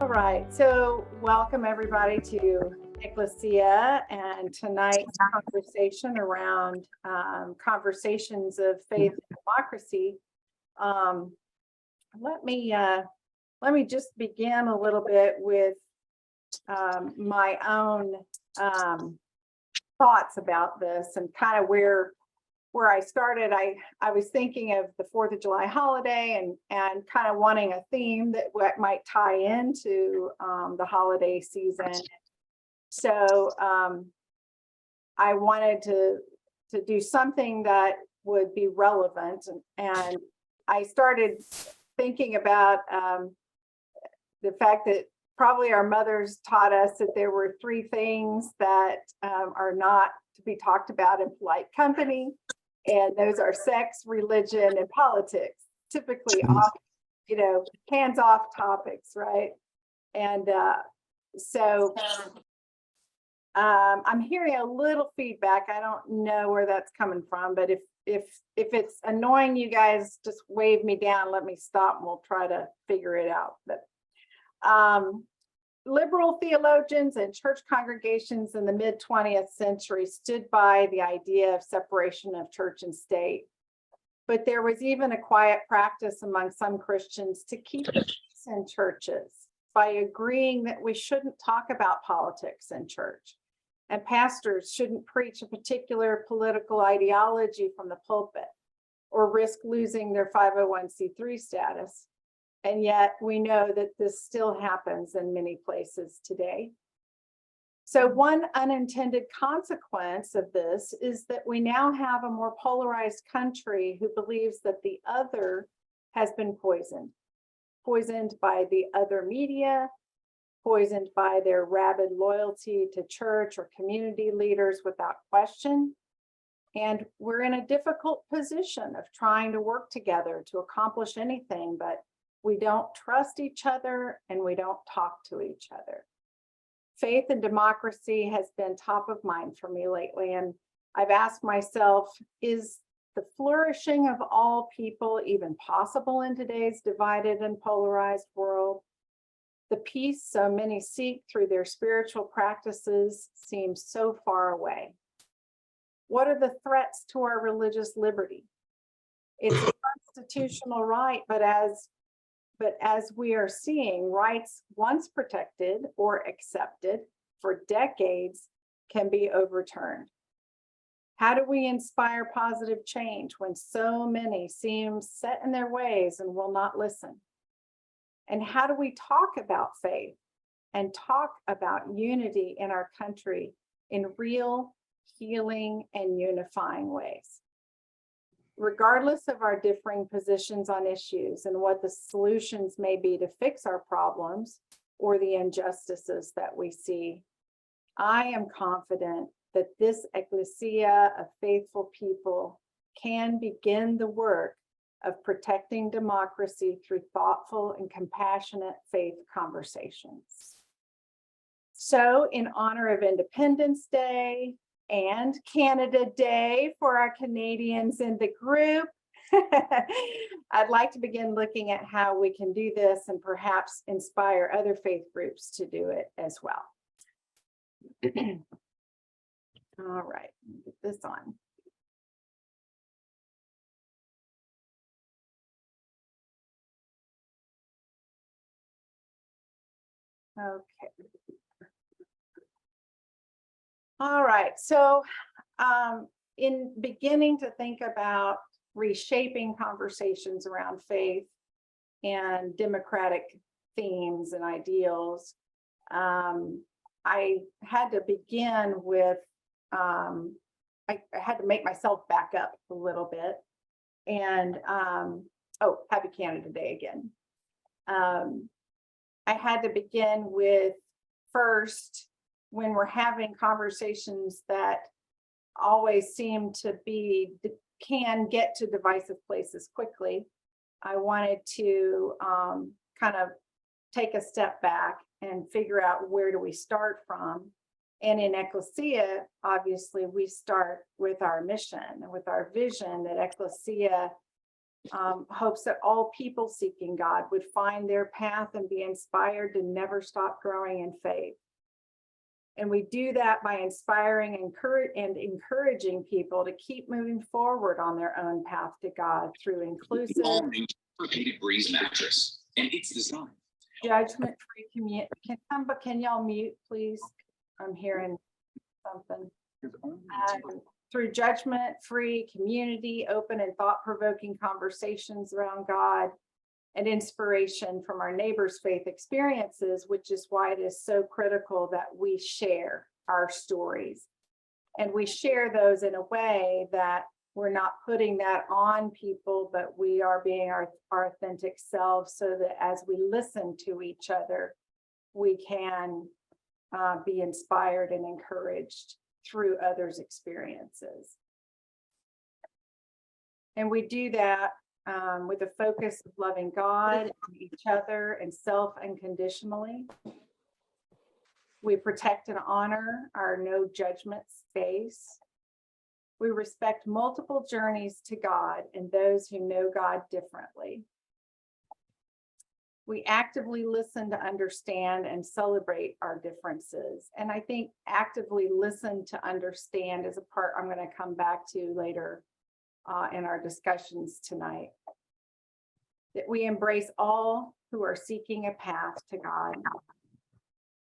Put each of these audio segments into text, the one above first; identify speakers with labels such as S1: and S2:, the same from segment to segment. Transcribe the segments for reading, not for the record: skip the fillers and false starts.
S1: All right, so welcome everybody to Ecclesia and tonight's conversation around conversations of faith and democracy. Um, let me just begin a little bit with my own thoughts about this and kind of where I started. I was thinking of the 4th of July holiday and kind of wanting a theme that might tie into the holiday season. So I wanted to do something that would be relevant, and I started thinking about the fact that probably our mothers taught us that there were 3 things that are not to be talked about in polite company. And those are sex, religion, and politics, typically off, hands-off topics, right? And so I'm hearing a little feedback. I don't know where that's coming from, but if it's annoying you guys, just wave me down, let me stop, and we'll try to figure it out. But liberal theologians and church congregations in the mid-20th century stood by the idea of separation of church and state. But there was even a quiet practice among some Christians to keep the peace in churches by agreeing that we shouldn't talk about politics in church, and pastors shouldn't preach a particular political ideology from the pulpit or risk losing their 501c3 status. And yet we know that this still happens in many places today. So one unintended consequence of this is that we now have a more polarized country who believes that the other has been poisoned by the other media, poisoned by their rabid loyalty to church or community leaders without question. And we're in a difficult position of trying to work together to accomplish anything, but we don't trust each other and we don't talk to each other. Faith and democracy has been top of mind for me lately, and I've asked myself, is the flourishing of all people even possible in today's divided and polarized world? The peace so many seek through their spiritual practices seems so far away. What are the threats to our religious liberty? It's a constitutional right, but as we are seeing, rights once protected or accepted for decades can be overturned. How do we inspire positive change when so many seem set in their ways and will not listen? And how do we talk about faith and talk about unity in our country in real, healing, and unifying ways? Regardless of our differing positions on issues and what the solutions may be to fix our problems or the injustices that we see, I am confident that this ecclesia of faithful people can begin the work of protecting democracy through thoughtful and compassionate faith conversations. So, in honor of Independence Day and Canada Day for our Canadians in the group, I'd like to begin looking at how we can do this and perhaps inspire other faith groups to do it as well. All right, get this on. Okay. All right, so in beginning to think about reshaping conversations around faith and democratic themes and ideals, I had to begin with, I had to make myself back up a little bit. And, oh, happy Canada Day again. I had to begin with first, when we're having conversations that always seem to can get to divisive places quickly, I wanted to kind of take a step back and figure out where do we start from. And in Ecclesia, obviously, we start with our mission and with our vision that Ecclesia hopes that all people seeking God would find their path and be inspired to never stop growing in faith. And we do that by inspiring and encouraging people to keep moving forward on their own path to God through inclusive,
S2: orthopedic breeze mattress, and it's designed
S1: judgment-free community. Can y'all mute, please? I'm hearing something. Through judgment-free community, open and thought-provoking conversations around God, and inspiration from our neighbors' faith experiences, which is why it is so critical that we share our stories. And we share those in a way that we're not putting that on people, but we are being our authentic selves, so that as we listen to each other, we can be inspired and encouraged through others' experiences. And we do that with a focus of loving God, and each other, and self unconditionally. We protect and honor our no judgment space. We respect multiple journeys to God and those who know God differently. We actively listen to understand and celebrate our differences. And I think actively listen to understand is a part I'm going to come back to later in our discussions tonight. That we embrace all who are seeking a path to God.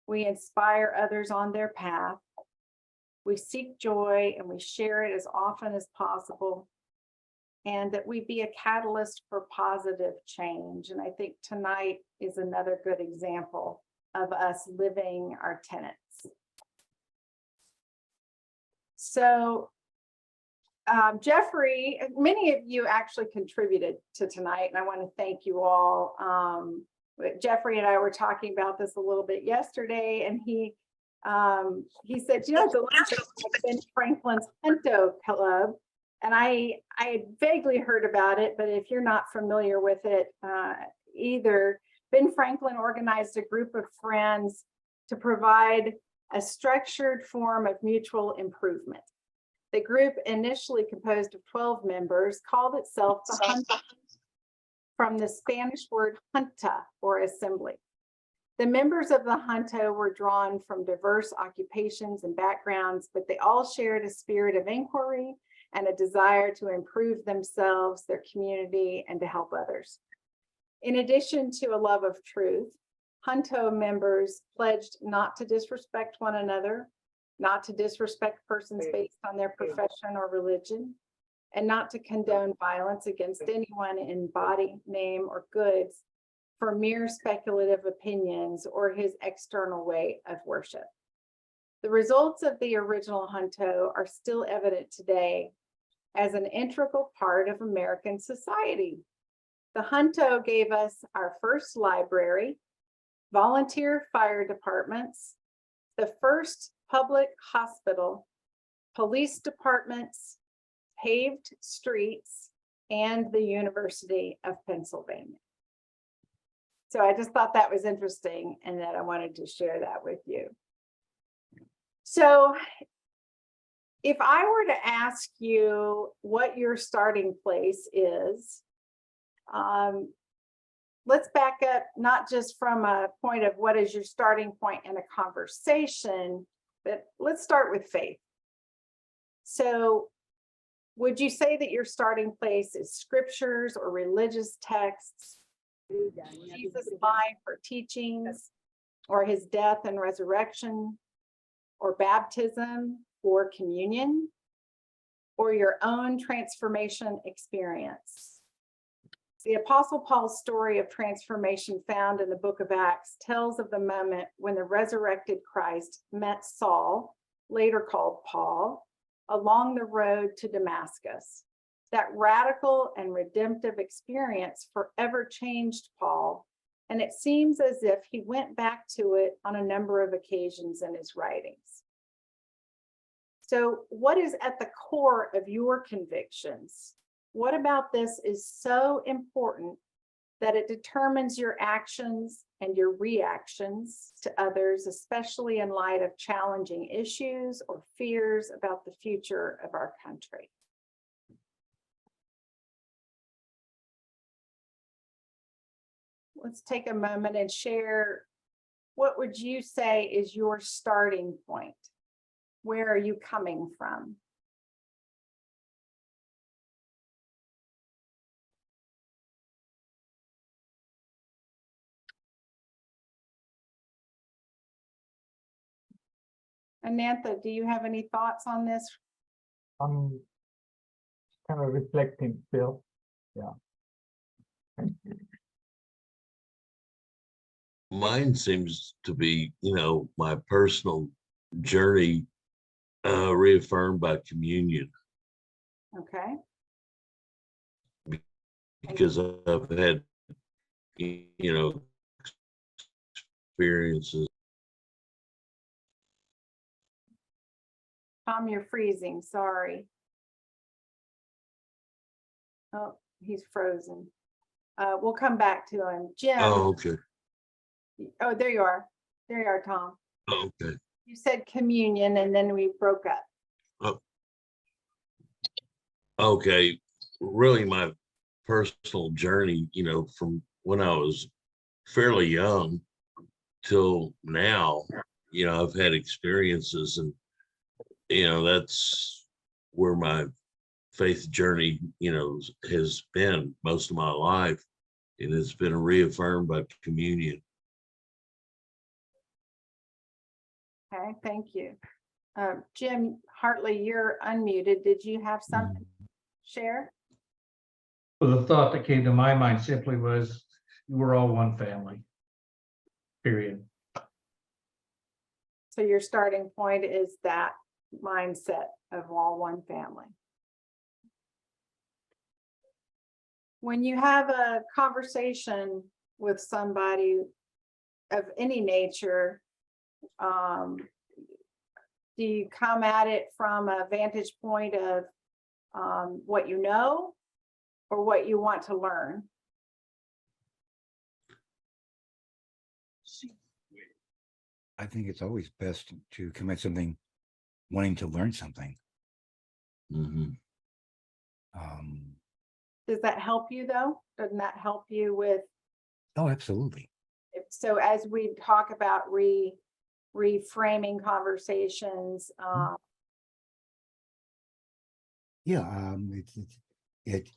S1: We inspire others on their path. We seek joy and we share it as often as possible. And that we be a catalyst for positive change. And I think tonight is another good example of us living our tenets. So Jeffrey, many of you actually contributed to tonight, and I want to thank you all. Jeffrey and I were talking about this a little bit yesterday, and he said, you know, the last like Ben Franklin's Hunto Club, and I had vaguely heard about it, but if you're not familiar with it either, Ben Franklin organized a group of friends to provide a structured form of mutual improvement. The group, initially composed of 12 members, called itself the Junta, from the Spanish word junta, or assembly. The members of the junta were drawn from diverse occupations and backgrounds, but they all shared a spirit of inquiry and a desire to improve themselves, their community, and to help others. In addition to a love of truth, junta members pledged not to disrespect one another, not to disrespect persons based on their profession or religion, and not to condone violence against anyone in body, name, or goods for mere speculative opinions or his external way of worship. The results of the original junto are still evident today as an integral part of American society. The junto gave us our first library, volunteer fire departments, the first public hospital, police departments, paved streets, and the University of Pennsylvania. So I just thought that was interesting and that I wanted to share that with you. So if I were to ask you what your starting place is, let's back up, not just from a point of what is your starting point in a conversation, but let's start with faith. So would you say that your starting place is scriptures or religious texts, Jesus' life or teachings, or his death and resurrection, or baptism or communion, or your own transformation experience? The Apostle Paul's story of transformation found in the book of Acts tells of the moment when the resurrected Christ met Saul, later called Paul, along the road to Damascus. That radical and redemptive experience forever changed Paul, and it seems as if he went back to it on a number of occasions in his writings. So, what is at the core of your convictions? What about this is so important that it determines your actions and your reactions to others, especially in light of challenging issues or fears about the future of our country? let's take a moment and share, what would you say is your starting point? Where are you coming from? Anantha, do you have any thoughts on this?
S3: I'm kind of reflecting still. Yeah. Thank you.
S4: Mine seems to be, my personal journey reaffirmed by communion,
S1: Okay,
S4: because I've had, experiences.
S1: Tom, you're freezing, sorry. Oh, he's frozen. We'll come back to him. Jim.
S4: Oh, okay.
S1: Oh, there you are. There you are, Tom.
S4: Oh, okay.
S1: You said communion and then we broke up.
S4: Oh. Okay. Really, my personal journey, from when I was fairly young till now, I've had experiences, and, that's where my faith journey, has been most of my life. And it's been reaffirmed by communion.
S1: Okay, thank you. Jim Hartley, you're unmuted. Did you have something to share?
S5: Well, the thought that came to my mind simply was, we're all one family. Period.
S1: So your starting point is that mindset of all one family. When you have a conversation with somebody of any nature, do you come at it from a vantage point of what you know or what you want to learn?
S6: I think it's always best to come at something wanting to learn something.
S4: Mm-hmm.
S1: Does that help you though? Doesn't that help you with?
S6: Oh, absolutely.
S1: So as we talk about reframing conversations,
S6: Yeah, it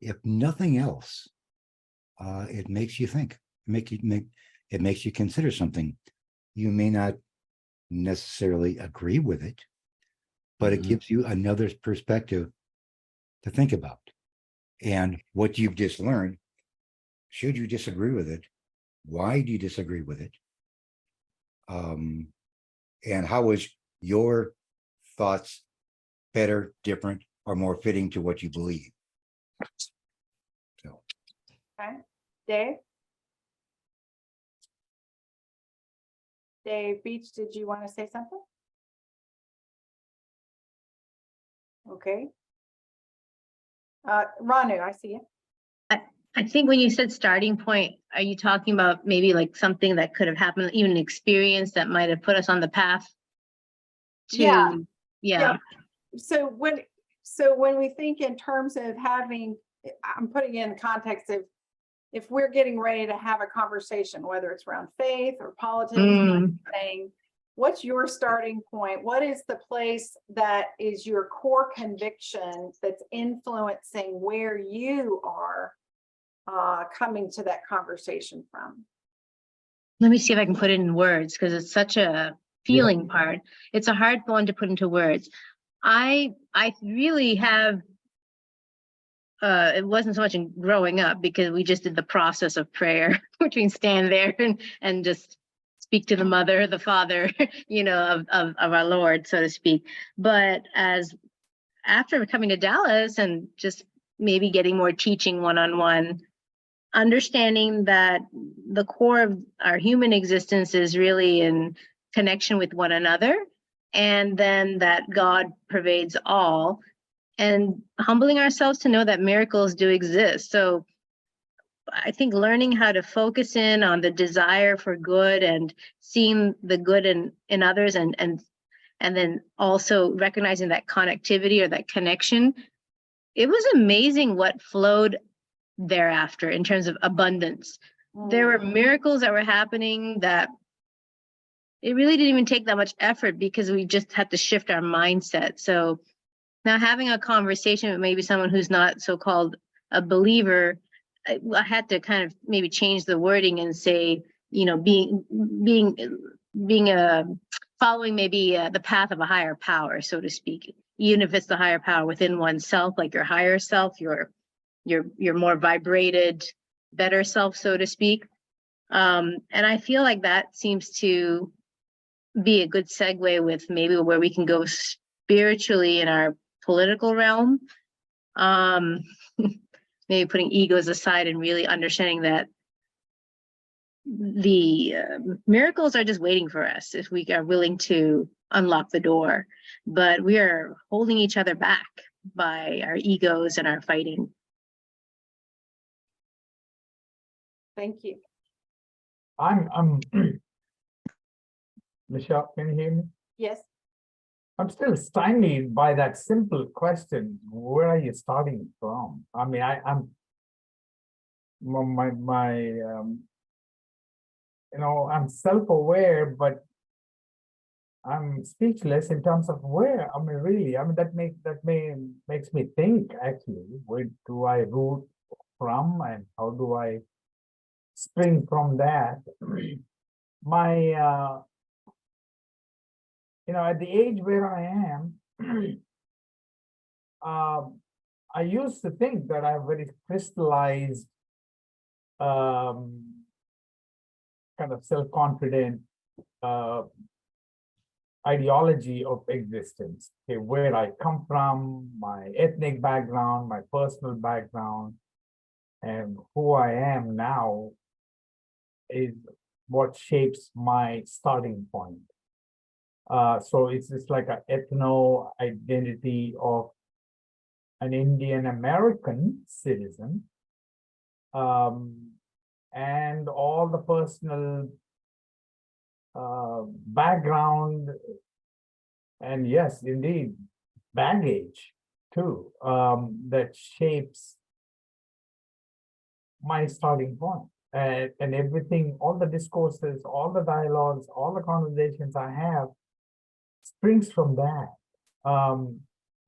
S6: if nothing else, it makes you think. It makes you consider something. You may not necessarily agree with it, but it gives you another perspective to think about. And what you've just learned, should you disagree with it, why do you disagree with it? And how is your thoughts better, different, or more fitting to what you believe? So,
S1: okay, Dave? Dave Beach, did you want to say something? Okay. Ranu, I see you.
S7: I think when you said starting point, are you talking about maybe like something that could have happened, even an experience that might have put us on the path to, yeah.
S1: So when we think in terms of having, I'm putting in the context of if we're getting ready to have a conversation, whether it's around faith or politics, saying, what's your starting point? What is the place that is your core conviction that's influencing where you are coming to that conversation from?
S7: Let me see if I can put it in words, because it's such a feeling part. It's a hard one to put into words. I really have, it wasn't so much in growing up because we just did the process of prayer, which means stand there and just speak to the mother, the father, of our Lord, so to speak. But after coming to Dallas and just maybe getting more teaching one-on-one, understanding that the core of our human existence is really in connection with one another, and then that God pervades all, and humbling ourselves to know that miracles do exist. So I think learning how to focus in on the desire for good and seeing the good in others, and then also recognizing that connectivity or that connection. It was amazing what flowed thereafter in terms of abundance. there were miracles that were happening that it really didn't even take that much effort because we just had to shift our mindset. So now having a conversation with maybe someone who's not so-called a believer, I had to kind of maybe change the wording and say, you know, being following maybe the path of a higher power, so to speak, even if it's the higher power within oneself, like your higher self, your more vibrated, better self, so to speak. And I feel like that seems to be a good segue with maybe where we can go spiritually in our political realm. Maybe putting egos aside and really understanding that the miracles are just waiting for us if we are willing to unlock the door, but we are holding each other back by our egos and our fighting.
S1: Thank you.
S3: I'm Michelle, can you hear me?
S1: Yes.
S3: I'm still stymied by that simple question. Where are you starting from? I mean, I'm I'm self-aware, but I'm speechless in terms of where. I mean, really, I mean, makes me think actually, where do I root from and how do I spring from that? My at the age where I am, I used to think that I have very crystallized, kind of self-confident ideology of existence. Okay, where I come from, my ethnic background, my personal background, and who I am now is what shapes my starting point. So it's just like an ethno identity of an Indian American citizen, and all the personal background, and yes, indeed, baggage too, that shapes my starting point. And everything, all the discourses, all the dialogues, all the conversations I have springs from that.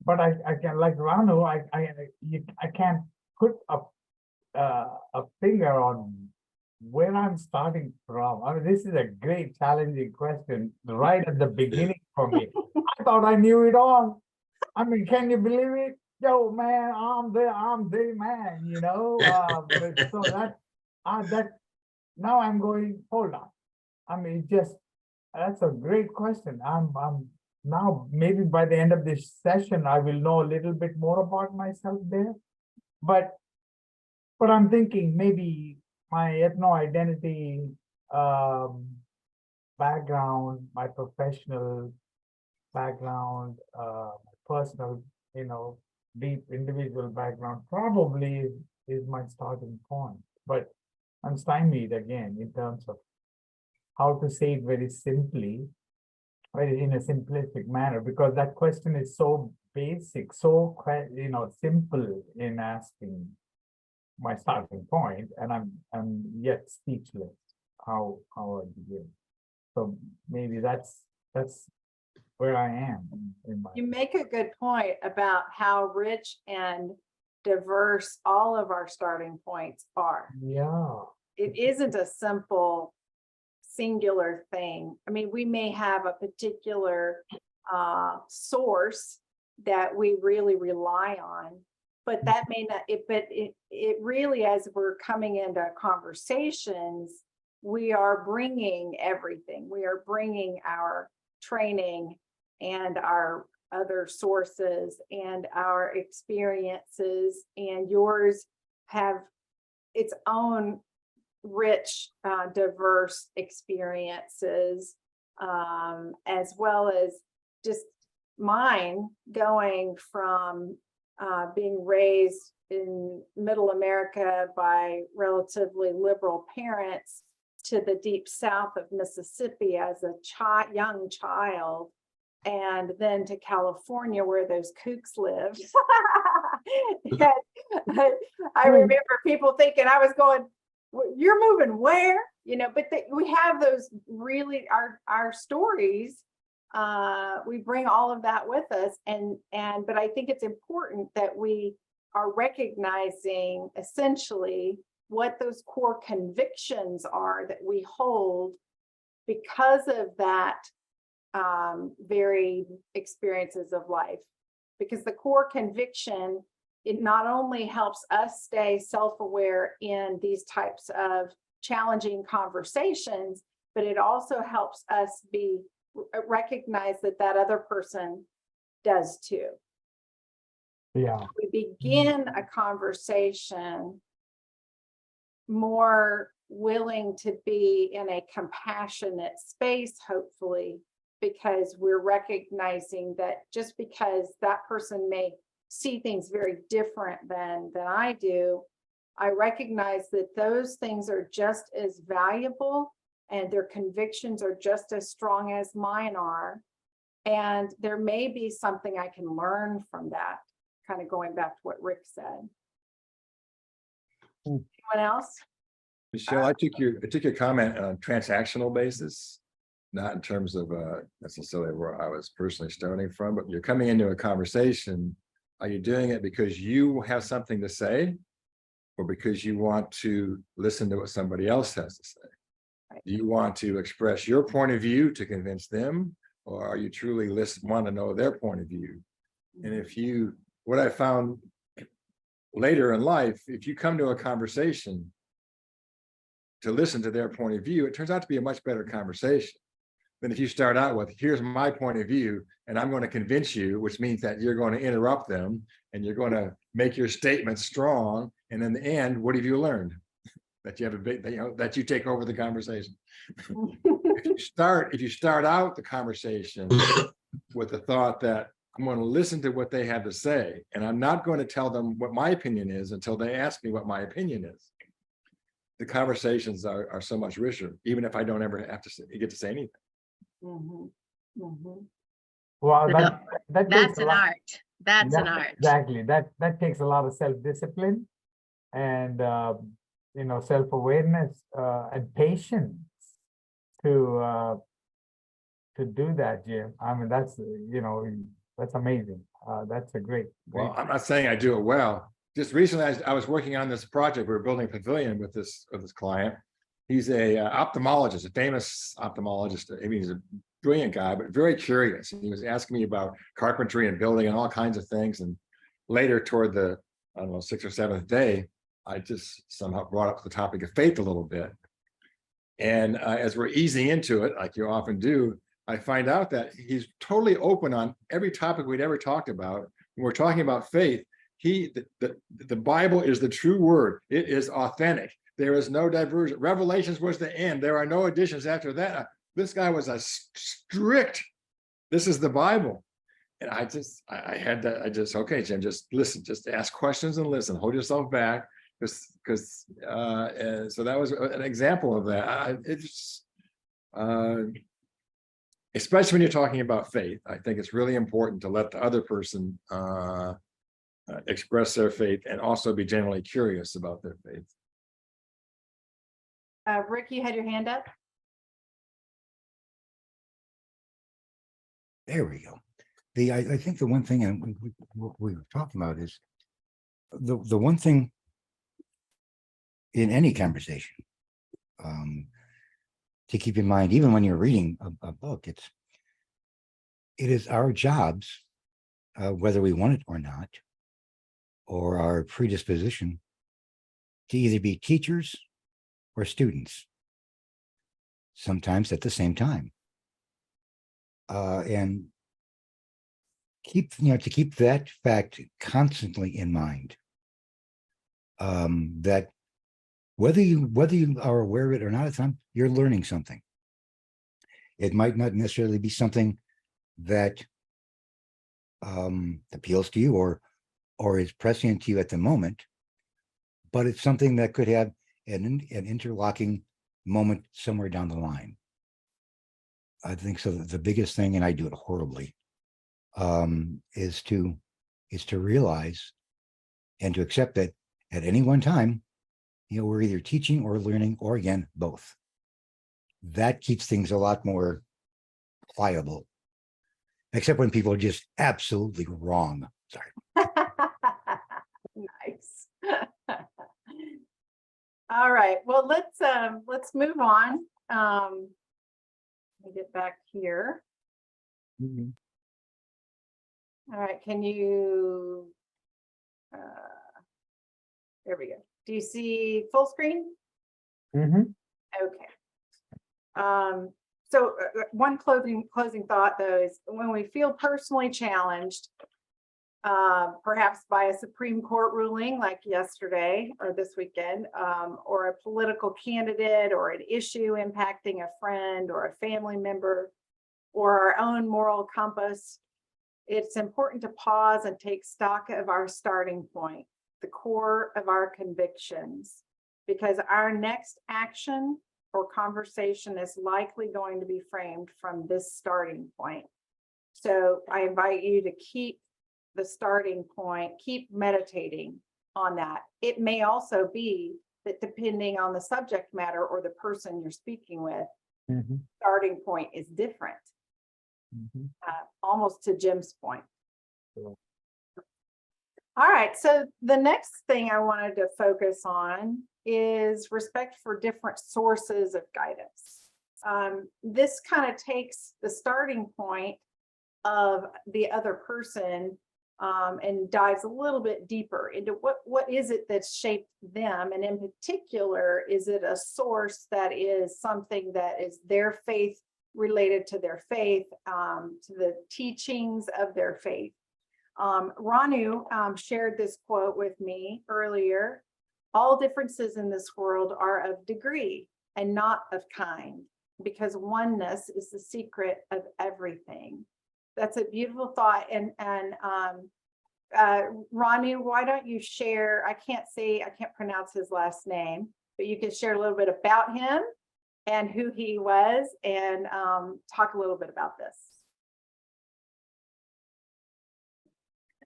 S3: But I can, like Ranu, I can't put a finger on where I'm starting from. I mean, this is a great challenging question right at the beginning for me. I thought I knew it all. I mean, can you believe it? Yo, man, I'm the man, so that now I'm going, hold on. I mean, that's a great question. I'm now, maybe by the end of this session, I will know a little bit more about myself there. But I'm thinking maybe my ethno identity, background, my professional background, personal, deep individual background probably is my starting point. But I'm stymied again in terms of how to say it very simply, very in a simplistic manner, because that question is so basic, so simple in asking my starting point, and I'm yet speechless how I begin. So maybe that's where I am in my.
S1: You make a good point about how rich and diverse all of our starting points are.
S3: Yeah.
S1: It isn't a simple singular thing. I mean, we may have a particular source that we really rely on, but that may not, it really, as we're coming into conversations, we are bringing everything. We are bringing our training and our other sources and our experiences, and yours have its own rich, diverse experiences, as well as just mine, going from being raised in middle America by relatively liberal parents to the deep south of Mississippi as a young child, and then to California where those kooks live. I remember people thinking I was going, You're moving where? You know, but we have those really, our stories. We bring all of that with us, but I think it's important that we are recognizing essentially what those core convictions are that we hold because of that very experiences of life. Because the core conviction, it not only helps us stay self-aware in these types of challenging conversations, but it also helps us recognize that other person does too.
S3: Yeah.
S1: We begin a conversation more willing to be in a compassionate space, hopefully, because we're recognizing that just because that person may see things very different than I do, I recognize that those things are just as valuable and their convictions are just as strong as mine are. And there may be something I can learn from that, kind of going back to what Rick said. Anyone else?
S8: Michelle, I took your comment on a transactional basis, not in terms of necessarily where I was personally starting from, but you're coming into a conversation. Are you doing it because you have something to say, or because you want to listen to what somebody else has to say?
S1: Right.
S8: Do you want to express your point of view to convince them, or are you truly want to know their point of view? And what I found later in life, if you come to a conversation to listen to their point of view, it turns out to be a much better conversation than if you start out with, here's my point of view, and I'm going to convince you, which means that you're going to interrupt them and you're going to make your statement strong. And in the end, what have you learned? That you have that you take over the conversation. If you start out the conversation with the thought that I'm going to listen to what they have to say, and I'm not going to tell them what my opinion is until they ask me what my opinion is, the conversations are so much richer, even if I don't ever have to get to say anything.
S1: Mm-hmm. Mm-hmm.
S3: Well,
S7: No,
S3: that
S7: That's
S3: takes a
S7: an
S3: lot.
S7: art. That's an
S3: Yeah,
S7: art.
S3: exactly. That takes a lot of self-discipline and self-awareness and patience to do that, Jim. I mean, that's that's amazing. That's a great.
S8: Well, I'm not saying I do it well. Just recently, I was working on this project. We were building a pavilion with this client. He's a ophthalmologist, a famous ophthalmologist. I mean, he's a brilliant guy, but very curious. And he was asking me about carpentry and building and all kinds of things. And later, toward the, I don't know, 6th or 7th day, I just somehow brought up the topic of faith a little bit. And as we're easing into it, like you often do, I find out that he's totally open on every topic we'd ever talked about. When we're talking about faith, the Bible is the true word. It is authentic. There is no diversion. Revelations was the end. There are no additions after that. This guy was a strict, this is the Bible. And okay, Jim, just listen, just ask questions and listen, hold yourself back. Because so that was an example of that. Especially when you're talking about faith, I think it's really important to let the other person express their faith and also be generally curious about their faith.
S1: Rick, you had your hand up?
S6: There we go. I think the one thing, and we were talking about is the one thing in any conversation to keep in mind, even when you're reading a book, it is our jobs, whether we want it or not, or our predisposition, to either be teachers or students, sometimes at the same time, and to keep that fact constantly in mind, that whether you are aware of it or not at the time, you're learning something. It might not necessarily be something that appeals to you or is prescient to you at the moment, but it's something that could have an interlocking moment somewhere down the line. I think so. The biggest thing, and I do it horribly, is to realize and to accept that at any one time, we're either teaching or learning, or again, both. That keeps things a lot more pliable, except when people are just absolutely wrong. Sorry.
S1: Nice. All right, well, let's move on. Let me get back here. All right, can you, there we go. Do you see full screen?
S3: Mhm.
S1: Okay. So one closing thought though is when we feel personally challenged, perhaps by a Supreme Court ruling like yesterday or this weekend, or a political candidate or an issue impacting a friend or a family member or our own moral compass, it's important to pause and take stock of our starting point, the core of our convictions, because our next action or conversation is likely going to be framed from this starting point. So I invite you to keep the starting point, keep meditating on that. It may also be that depending on the subject matter or the person you're speaking with, starting point is different, almost to Jim's point.
S3: Sure.
S1: All right, so the next thing I wanted to focus on is respect for different sources of guidance. This kind of takes the starting point of the other person and dives a little bit deeper into what is it that's shaped them, and in particular, is it a source that is something that is their faith, related to their faith, to the teachings of their faith. Ranu shared this quote with me earlier. All differences in this world are of degree and not of kind, because oneness is the secret of everything. That's a beautiful thought. And Ranu, why don't you share? I can't pronounce his last name, but you can share a little bit about him and who he was, and talk a little bit about this.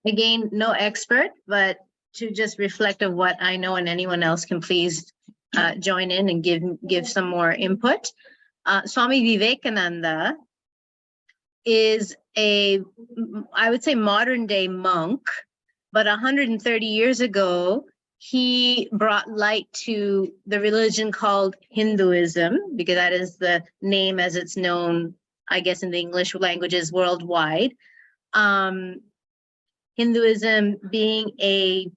S7: Again, no expert, but to just reflect on what I know, and anyone else can please join in and give some more input. Swami Vivekananda is I would say modern day monk, but 130 years ago, he brought light to the religion called Hinduism, because that is the name as it's known, I guess, in the English languages worldwide. Hinduism being a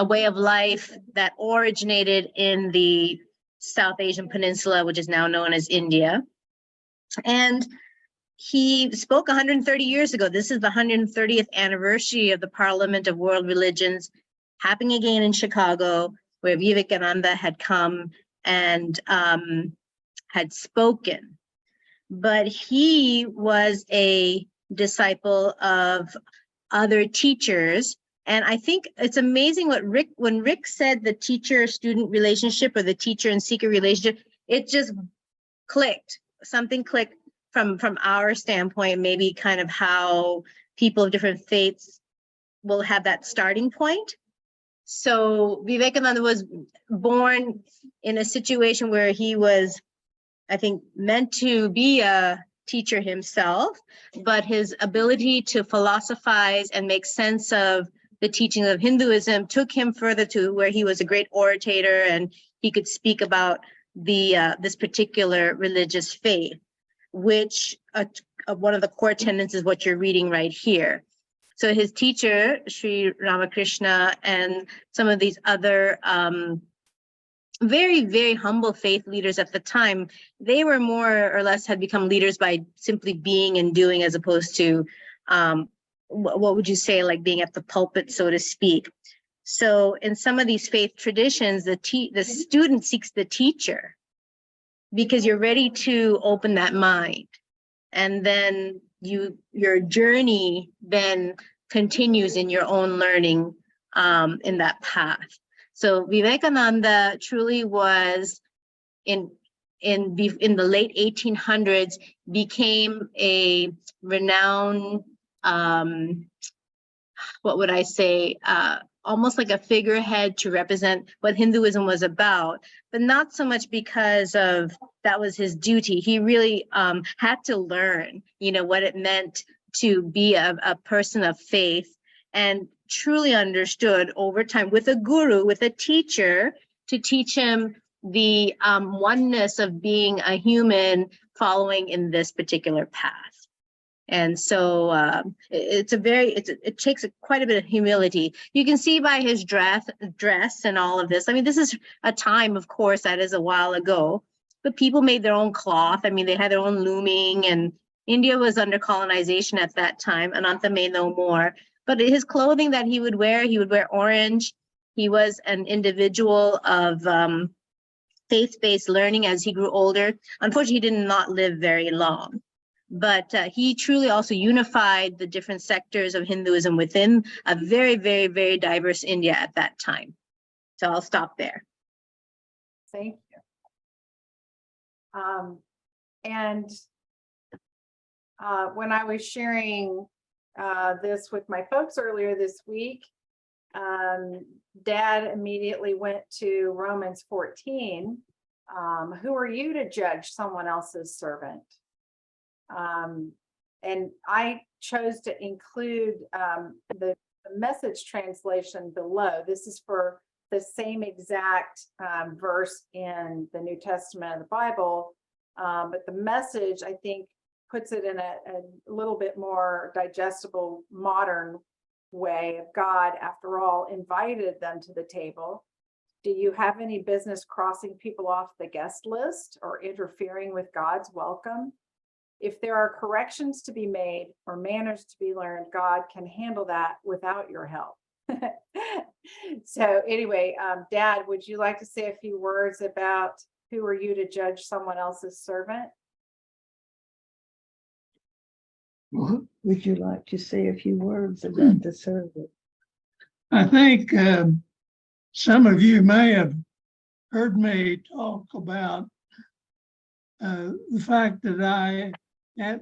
S7: way of life that originated in the South Asian Peninsula, which is now known as India. And he spoke 130 years ago. This is the 130th anniversary of the Parliament of World Religions, happening again in Chicago, where Vivekananda had come and had spoken. But he was a disciple of other teachers. And I think it's amazing when Rick said the teacher-student relationship, or the teacher and seeker relationship, it just clicked. Something clicked from our standpoint, maybe kind of how people of different faiths will have that starting point. So Vivekananda was born in a situation where he was, I think, meant to be a teacher himself, but his ability to philosophize and make sense of the teaching of Hinduism took him further to where he was a great orator, and he could speak about this particular religious faith, which one of the core tenets is what you're reading right here. So his teacher, Sri Ramakrishna, and some of these other very, very humble faith leaders at the time, they were more or less had become leaders by simply being and doing, as opposed to, what would you say, like being at the pulpit, so to speak. So in some of these faith traditions, the student seeks the teacher, because you're ready to open that mind. And then your journey then continues in your own learning in that path. So Vivekananda truly was in the late 1800s, became a renowned, what would I say, almost like a figurehead to represent what Hinduism was about, but not so much because of that was his duty. He really had to learn, what it meant to be a person of faith, and truly understood over time with a guru, with a teacher, to teach him the oneness of being a human following in this particular path. And so it takes quite a bit of humility. You can see by his dress and all of this. I mean, this is a time, of course, that is a while ago, but people made their own cloth. I mean, they had their own looming, and India was under colonization at that time. Ananta may know more, but his clothing that he would wear orange. He was an individual of faith-based learning as he grew older. Unfortunately, he did not live very long. But he truly also unified the different sectors of Hinduism within a very, very, very diverse India at that time. So I'll stop there.
S1: Thank you. When I was sharing this with my folks earlier this week, Dad immediately went to Romans 14. Who are you to judge someone else's servant? And I chose to include the Message translation below. This is for the same exact verse in the New Testament of the Bible, but the Message, I think, puts it in a little bit more digestible, modern way of God, after all, invited them to the table. Do you have any business crossing people off the guest list or interfering with God's welcome? If there are corrections to be made or manners to be learned, God can handle that without your help. So anyway, Dad, would you like to say a few words about who are you to judge someone else's servant?
S9: Would you like to say a few words about the servant?
S10: I think some of you may have heard me talk about the fact that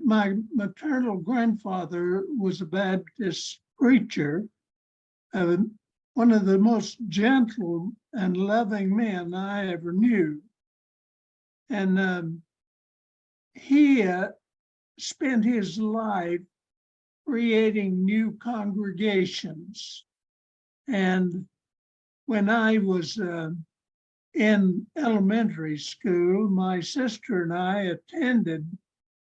S10: my maternal grandfather was a Baptist preacher, one of the most gentle and loving men I ever knew. And he spent his life creating new congregations. And when I was in elementary school, my sister and I attended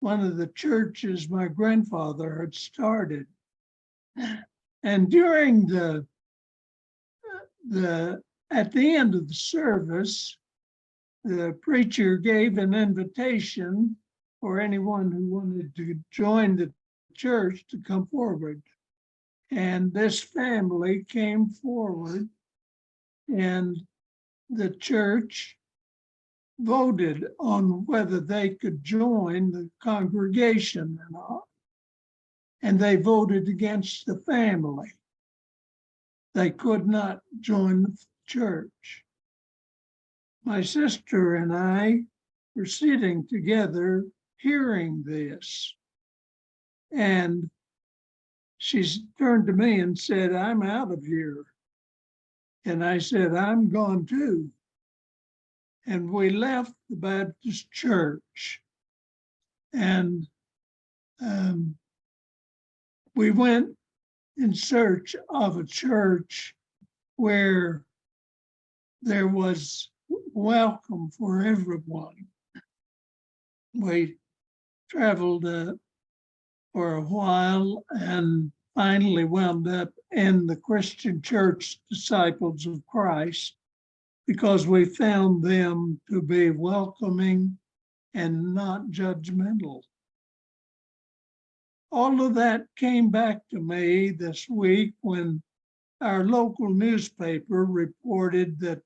S10: one of the churches my grandfather had started. And during at the end of the service, the preacher gave an invitation for anyone who wanted to join the church to come forward. And this family came forward, and the church voted on whether they could join the congregation or not. And they voted against the family. They could not join the church. My sister and I were sitting together hearing this. And she turned to me and said, "I'm out of here." And I said, "I'm gone too." And we left the Baptist church. And we went in search of a church where there was welcome for everyone. We traveled for a while and finally wound up in the Christian Church Disciples of Christ because we found them to be welcoming and not judgmental. All of that came back to me this week when our local newspaper reported that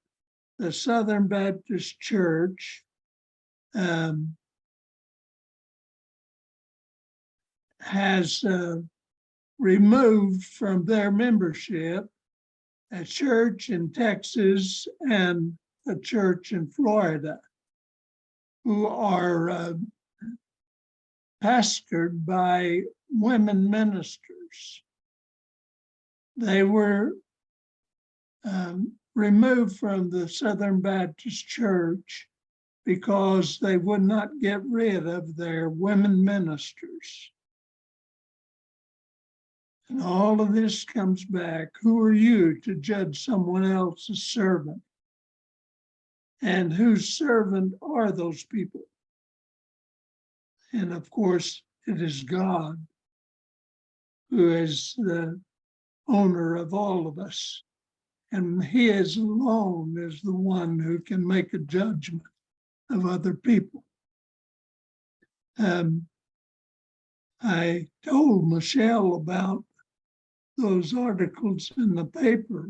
S10: the Southern Baptist Church has removed from their membership a church in Texas and a church in Florida who are pastored by women ministers. They were removed from the Southern Baptist Church because they would not get rid of their women ministers. And all of this comes back. Who are you to judge someone else's servant? And whose servant are those people? And of course, it is God who is the owner of all of us. And he is alone is the one who can make a judgment of other people. I told Michelle about those articles in the paper,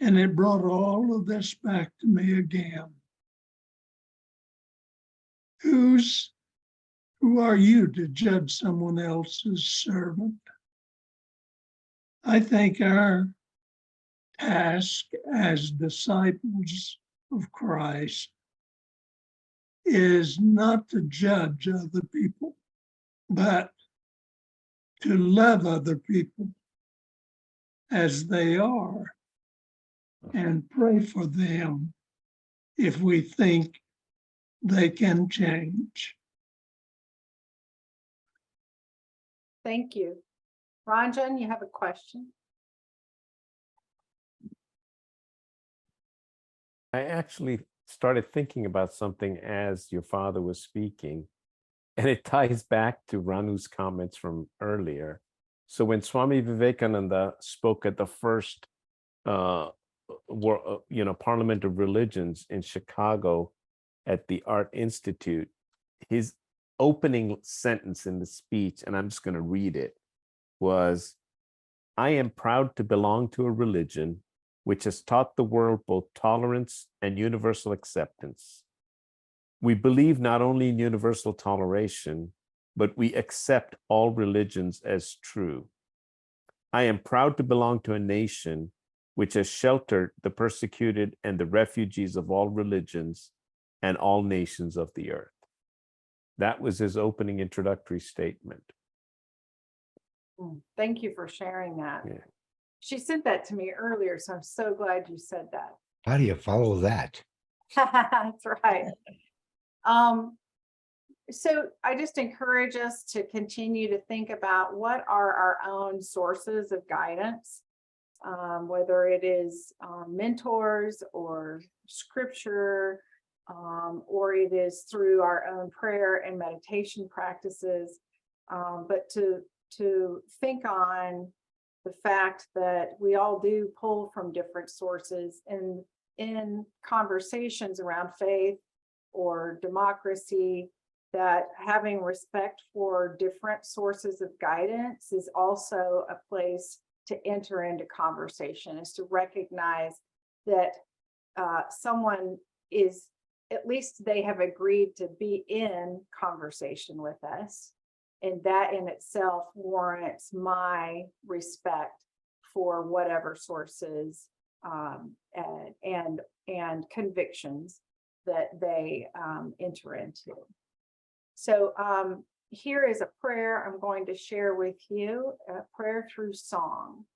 S10: and it brought all of this back to me again. Who are you to judge someone else's servant? I think our task as disciples of Christ is not to judge other people, but to love other people as they are and pray for them if we think they can change.
S1: Thank you. Ranjan, you have a question?
S11: I actually started thinking about something as your father was speaking, and it ties back to Ranu's comments from earlier. So when Swami Vivekananda spoke at the first, Parliament of Religions in Chicago at the Art Institute, his opening sentence in the speech, and I'm just going to read it, was, "I am proud to belong to a religion which has taught the world both tolerance and universal acceptance. We believe not only in universal toleration, but we accept all religions as true. I am proud to belong to a nation which has sheltered the persecuted and the refugees of all religions and all nations of the earth." That was his opening introductory statement.
S1: Thank you for sharing that.
S11: Yeah.
S1: She said that to me earlier, so I'm so glad you said that.
S6: How do you follow that?
S1: That's right. So I just encourage us to continue to think about what are our own sources of guidance, whether it is mentors or scripture, or it is through our own prayer and meditation practices, but to think on the fact that we all do pull from different sources, and in conversations around faith or democracy, that having respect for different sources of guidance is also a place to enter into conversation, is to recognize that someone is, at least they have agreed to be in conversation with us. And that in itself warrants my respect for whatever sources and convictions that they enter into. So here is a prayer I'm going to share with you, a prayer through song.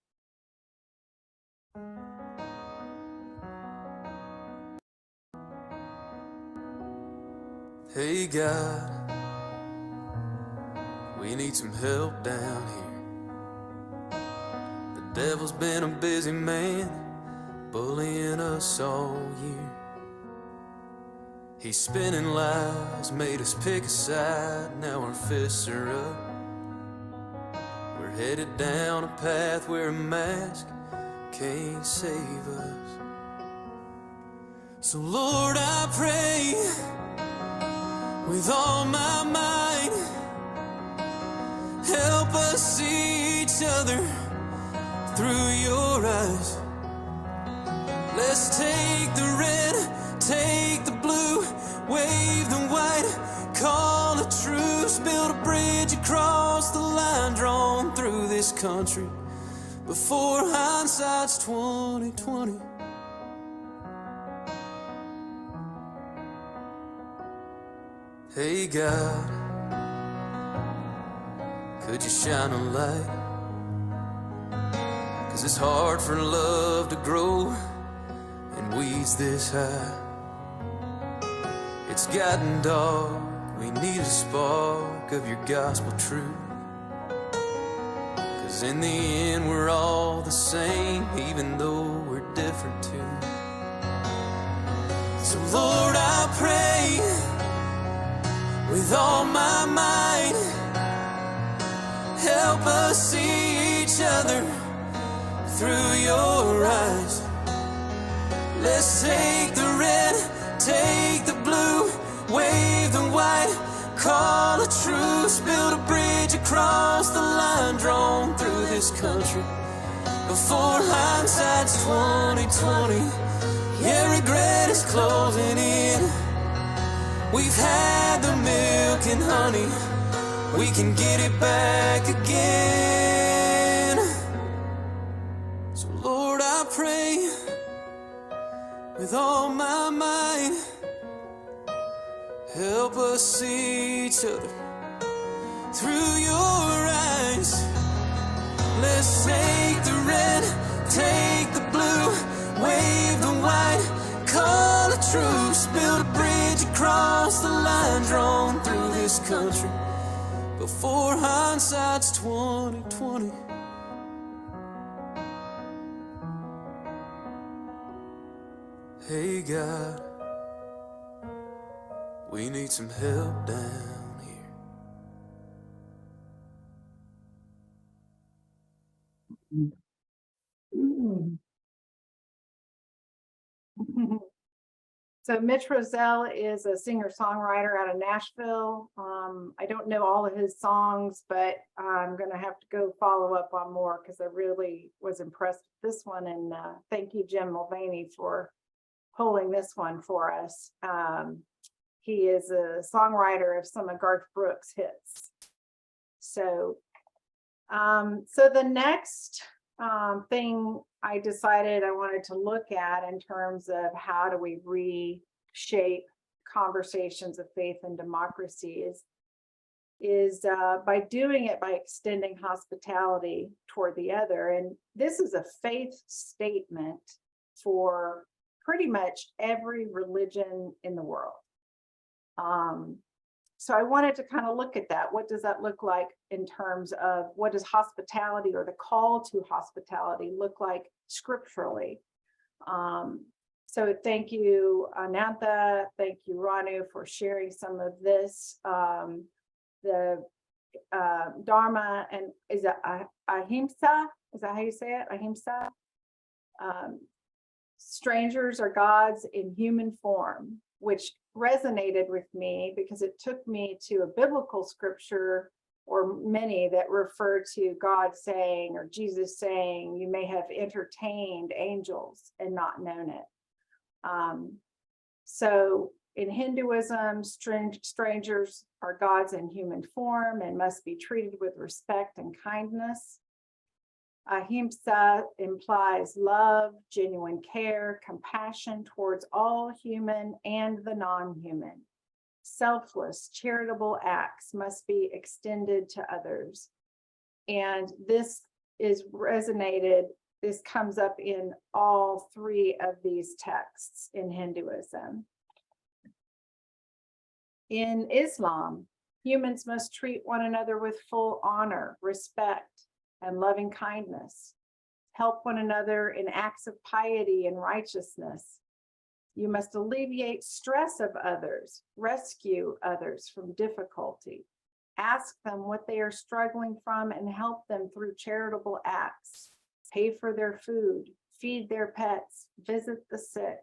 S12: Hey God, we need some help down here. The devil's been a busy man, bullying us all year. He's spinning lies, made us pick a side, now our fists are up. We're headed down a path where a mask can't save us. So Lord, I pray with all my might, help us see each other through your eyes. Let's take the red, take the blue, wave the white, call a truce, build a bridge across the line drawn through this country before hindsight's 20/20. Hey God, could you shine a light? 'cause it's hard for love to grow in weeds this high. It's gotten dark, we need a spark of your gospel truth. 'Cause in the end we're all the same, even though we're different too. So Lord, I pray with all my might, help us see each other through your eyes. Let's take the red, take the blue, wave the white, call a truce, build a bridge across the line drawn through this country. Before hindsight's 20/20, yeah, regret is closing in. We've had the milk and honey, we can get it back again. So Lord, I pray with all my might, help us see each other through your eyes. Let's take the red, take the blue, wave the white, call a truce, build a bridge across the line drawn through this country. Before hindsight's 20/20. Hey God, we need some help down here.
S1: So Mitch Roselle is a singer-songwriter out of Nashville. I don't know all of his songs, but I'm gonna have to go follow up on more because I really was impressed with this one. And thank you, Jim Mulvaney, for pulling this one for us. He is a songwriter of some of Garth Brooks' hits. So, so the next thing I decided I wanted to look at in terms of how do we reshape conversations of faith and democracy is by doing it by extending hospitality toward the other. And this is a faith statement for pretty much every religion in the world. So I wanted to kind of look at that. What does that look like in terms of what does hospitality or the call to hospitality look like scripturally? So thank you, Anantha. Thank you, Ranu, for sharing some of this. The Dharma and is it ahimsa? Is that how you say it? Ahimsa? Strangers are gods in human form, which resonated with me because it took me to a biblical scripture or many that refer to God saying or Jesus saying, you may have entertained angels and not known it. So in Hinduism, strangers are gods in human form and must be treated with respect and kindness. Ahimsa implies love, genuine care, compassion towards all human and the non-human. Selfless, charitable acts must be extended to others. And this is resonated, this comes up in all three of these texts in Hinduism. In Islam, humans must treat one another with full honor, respect, and loving kindness. Help one another in acts of piety and righteousness. You must alleviate stress of others, rescue others from difficulty, ask them what they are struggling from and help them through charitable acts, pay for their food, feed their pets, visit the sick.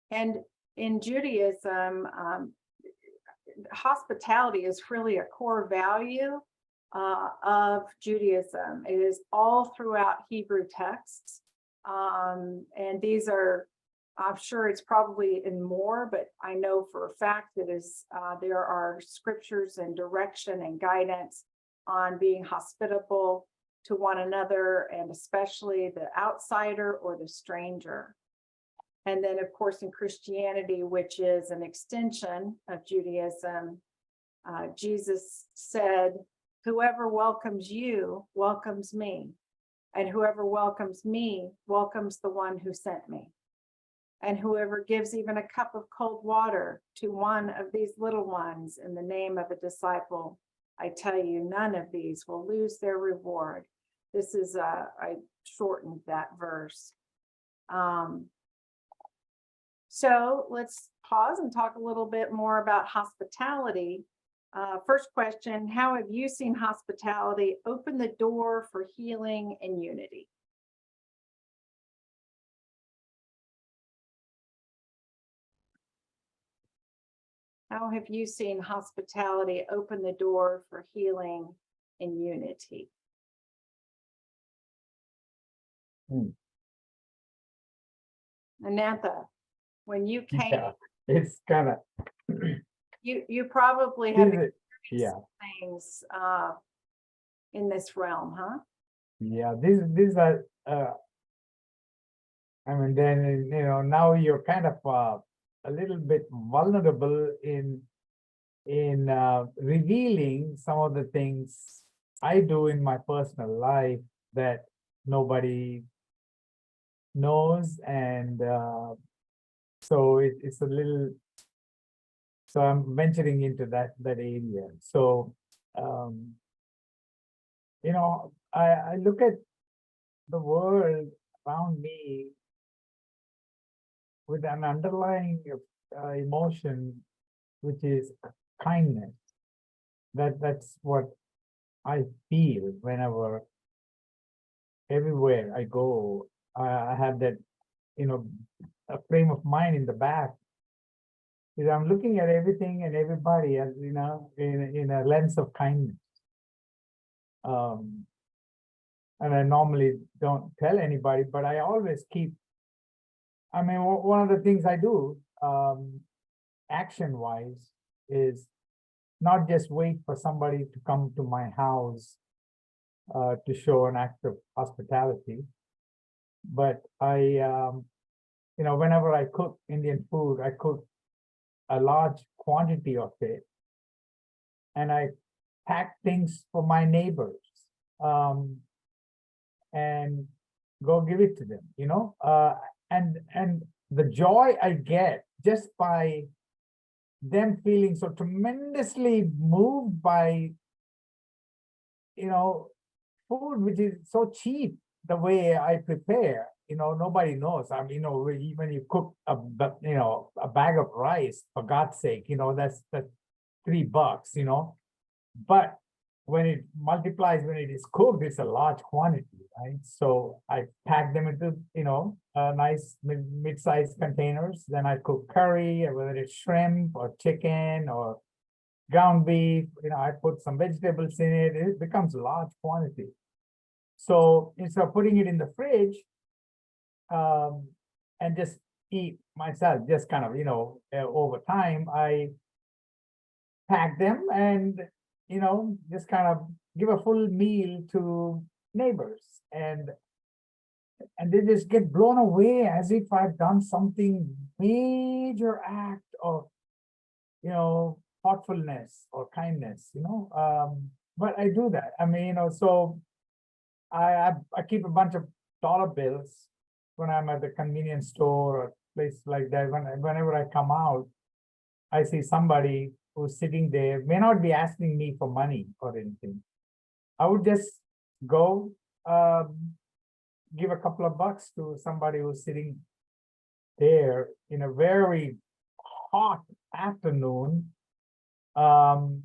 S1: And in Judaism, hospitality is really a core value of Judaism. It is all throughout Hebrew texts. And these are, I'm sure it's probably in more, but I know for a fact that there are scriptures and direction and guidance on being hospitable to one another, and especially the outsider or the stranger. And then, of course, in Christianity, which is an extension of Judaism, Jesus said, Whoever welcomes you welcomes me, and whoever welcomes me welcomes the one who sent me. And whoever gives even a cup of cold water to one of these little ones in the name of a disciple, I tell you, none of these will lose their reward. This is, I shortened that verse. So let's pause and talk a little bit more about hospitality. First question, how have you seen hospitality open the door for healing and unity? How have you seen hospitality open the door for healing and unity? Anantha, when you came,
S3: Yeah, it's kind of,
S1: you probably have
S3: yeah,
S1: experienced things in this realm, huh?
S3: yeah, these are, I mean, then, now you're kind of a little bit vulnerable in revealing some of the things I do in my personal life that nobody knows, and so it's a little, so I'm venturing into that area. So I look at the world around me with an underlying emotion, which is kindness. That's what I feel whenever, everywhere I go. I have that, a frame of mind in the back. Is I'm looking at everything and everybody as, in a lens of kindness. And I normally don't tell anybody, but I always keep, I mean, one of the things I do, action-wise, is not just wait for somebody to come to my house to show an act of hospitality, but I, whenever I cook Indian food, I cook a large quantity of it, and I pack things for my neighbors, and go give it to them, and the joy I get just by them feeling so tremendously moved by, food which is so cheap, the way I prepare, nobody knows. I mean, when you cook a bag of rice, for God's sake, that's $3, but when it multiplies, when it is cooked, it's a large quantity, right? So I pack them into, nice mid-sized containers. Then I cook curry, whether it's shrimp or chicken or ground beef, I put some vegetables in it. It becomes a large quantity. So instead of putting it in the fridge, and just eat myself, just kind of, over time, I pack them and, just kind of give a full meal to neighbors, and they just get blown away as if I've done something major act of, thoughtfulness or kindness, but I do that. I mean, so I keep a bunch of dollar bills when I'm at the convenience store or place like that. Whenever I come out, I see somebody who's sitting there, may not be asking me for money or anything. I would just go give a couple of bucks to somebody who's sitting there in a very hot afternoon, doesn't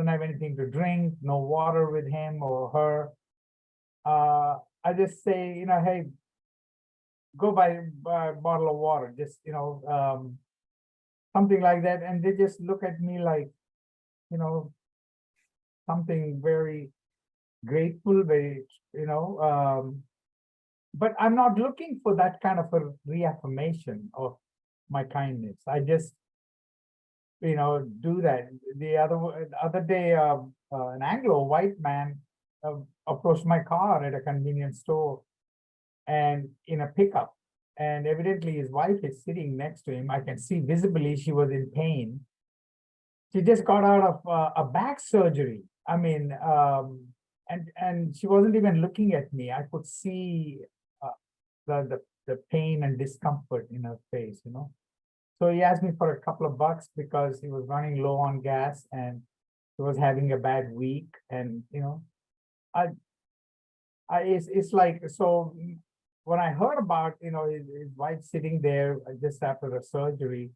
S3: have anything to drink, no water with him or her. I just say, hey, go buy a bottle of water, just, something like that. And they just look at me like, something very grateful, very, but I'm not looking for that kind of a reaffirmation of my kindness. I just, do that. The other day, an Anglo white man approached my car at a convenience store and in a pickup. And evidently his wife is sitting next to him. I can see visibly she was in pain. She just got out of a back surgery. I mean, and she wasn't even looking at me. I could see the pain and discomfort in her face, you know. So he asked me for a couple of bucks because he was running low on gas and he was having a bad week. And, you know, it's like, so when I heard about, you know, his wife sitting there just after the surgery,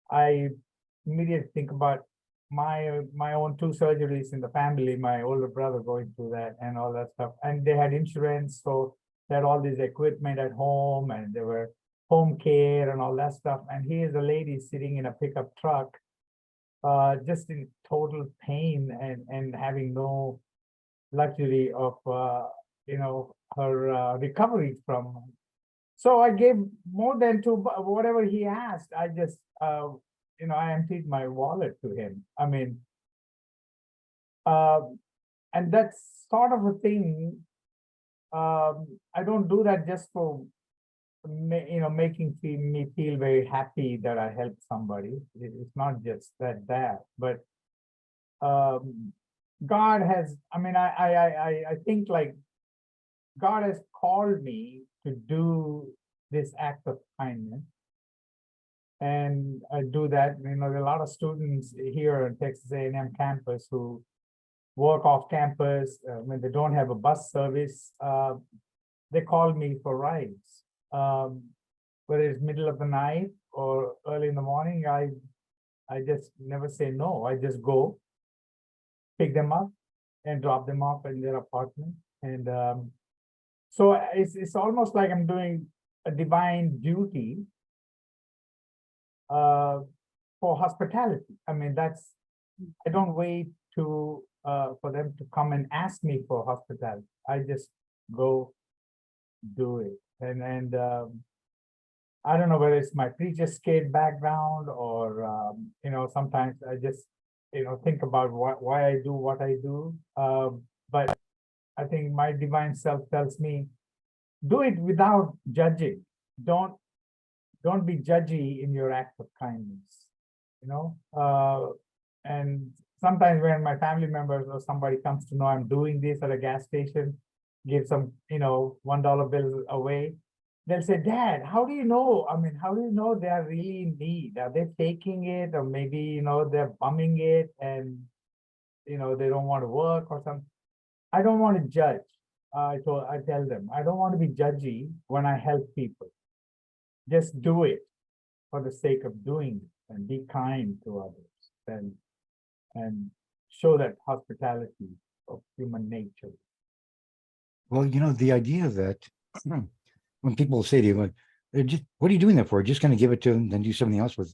S3: I immediately think about my own 2 surgeries in the family, my older brother going through that and all that stuff. And they had insurance, so they had all this equipment at home and they were home care and all that stuff. And here's a lady sitting in a pickup truck, just in total pain and having no luxury of, you know, her recovery from. So I gave more than 2, whatever he asked. I just, you know, I emptied my wallet to him. I mean, and that's sort of a thing. I don't do that just for, you know, making me feel very happy that I helped somebody. It's not just that, but God has, I mean, I think like God has called me to do this act of kindness. And I do that, you know, there are a lot of students here in Texas A&M campus who work off campus when they don't have a bus service. They call me for rides. Whether it's middle of the night or early in the morning, I just never say no. I just go pick them up and drop them off in their apartment. And so it's almost like I'm doing a divine duty for hospitality. I mean, I don't wait for them to come and ask me for hospitality. I just go do it. And I don't know whether it's my preacher's kid background or, you know, sometimes I just, you know, think about why I do what I do. But I think my divine self tells me, do it without judging. Don't be judgy in your act of kindness, you know? And sometimes when my family members or somebody comes to know I'm doing this at a gas station, give some, you know, $1 bill away, they'll say, Dad, how do you know? I mean, how do you know they are really in need? Are they faking it? Or maybe, you know, they're bumming it and, you know, they don't want to work or something. I don't want to judge. I tell them, I don't want to be judgy when I help people. Just do it for the sake of doing it and be kind to others and show that hospitality of human nature.
S6: Well, you know, the idea that when people say to you, what are you doing that for? Just going to give it to them, then do something else with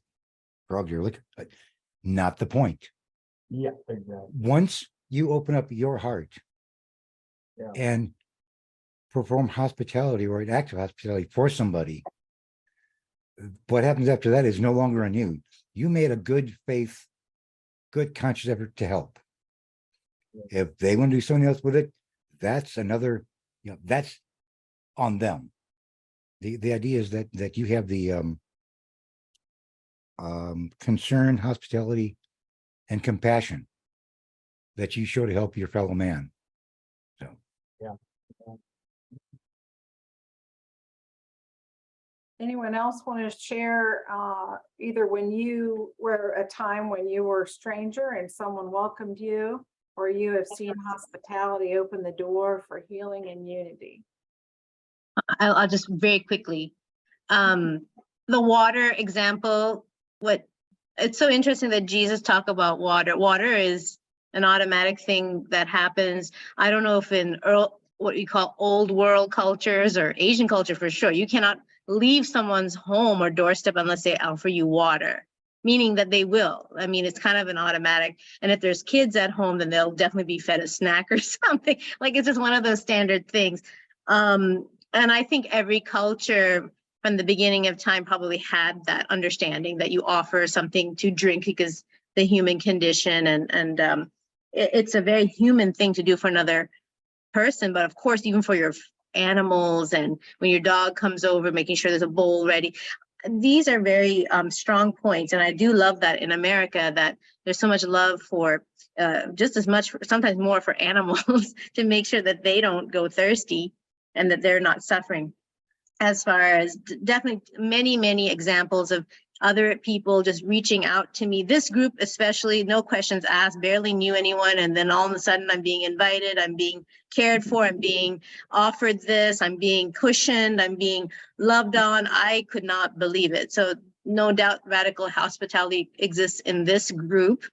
S6: drugs or liquor. Not the point.
S3: Yeah, exactly.
S6: Once you open up your heart and perform hospitality or an act of hospitality for somebody, what happens after that is no longer on you. You made a good faith, good conscious effort to help. If they want to do something else with it, that's another, you know, that's on them. The idea is that you have the concern, hospitality, and compassion that you show to help your fellow man. So
S3: yeah.
S1: Anyone else want to share either when you were a time when you were a stranger and someone welcomed you, or you have seen hospitality open the door for healing and unity?
S7: I'll just very quickly. The water example, it's so interesting that Jesus talked about water. Water is an automatic thing that happens. I don't know if in what you call old world cultures or Asian culture for sure, you cannot leave someone's home or doorstep unless they offer you water, meaning that they will. I mean, it's kind of an automatic. And if there's kids at home, then they'll definitely be fed a snack or something. Like it's just one of those standard things. And I think every culture from the beginning of time probably had that understanding that you offer something to drink because the human condition and it's a very human thing to do for another person. But of course, even for your animals and when your dog comes over, making sure there's a bowl ready. These are very strong points. And I do love that in America that there's so much love for just as much, sometimes more for animals to make sure that they don't go thirsty and that they're not suffering. As far as definitely many examples of other people just reaching out to me. This group especially, no questions asked, barely knew anyone. And then all of a sudden I'm being invited, I'm being cared for, I'm being offered this, I'm being cushioned, I'm being loved on. I could not believe it. So no doubt radical hospitality exists in this group.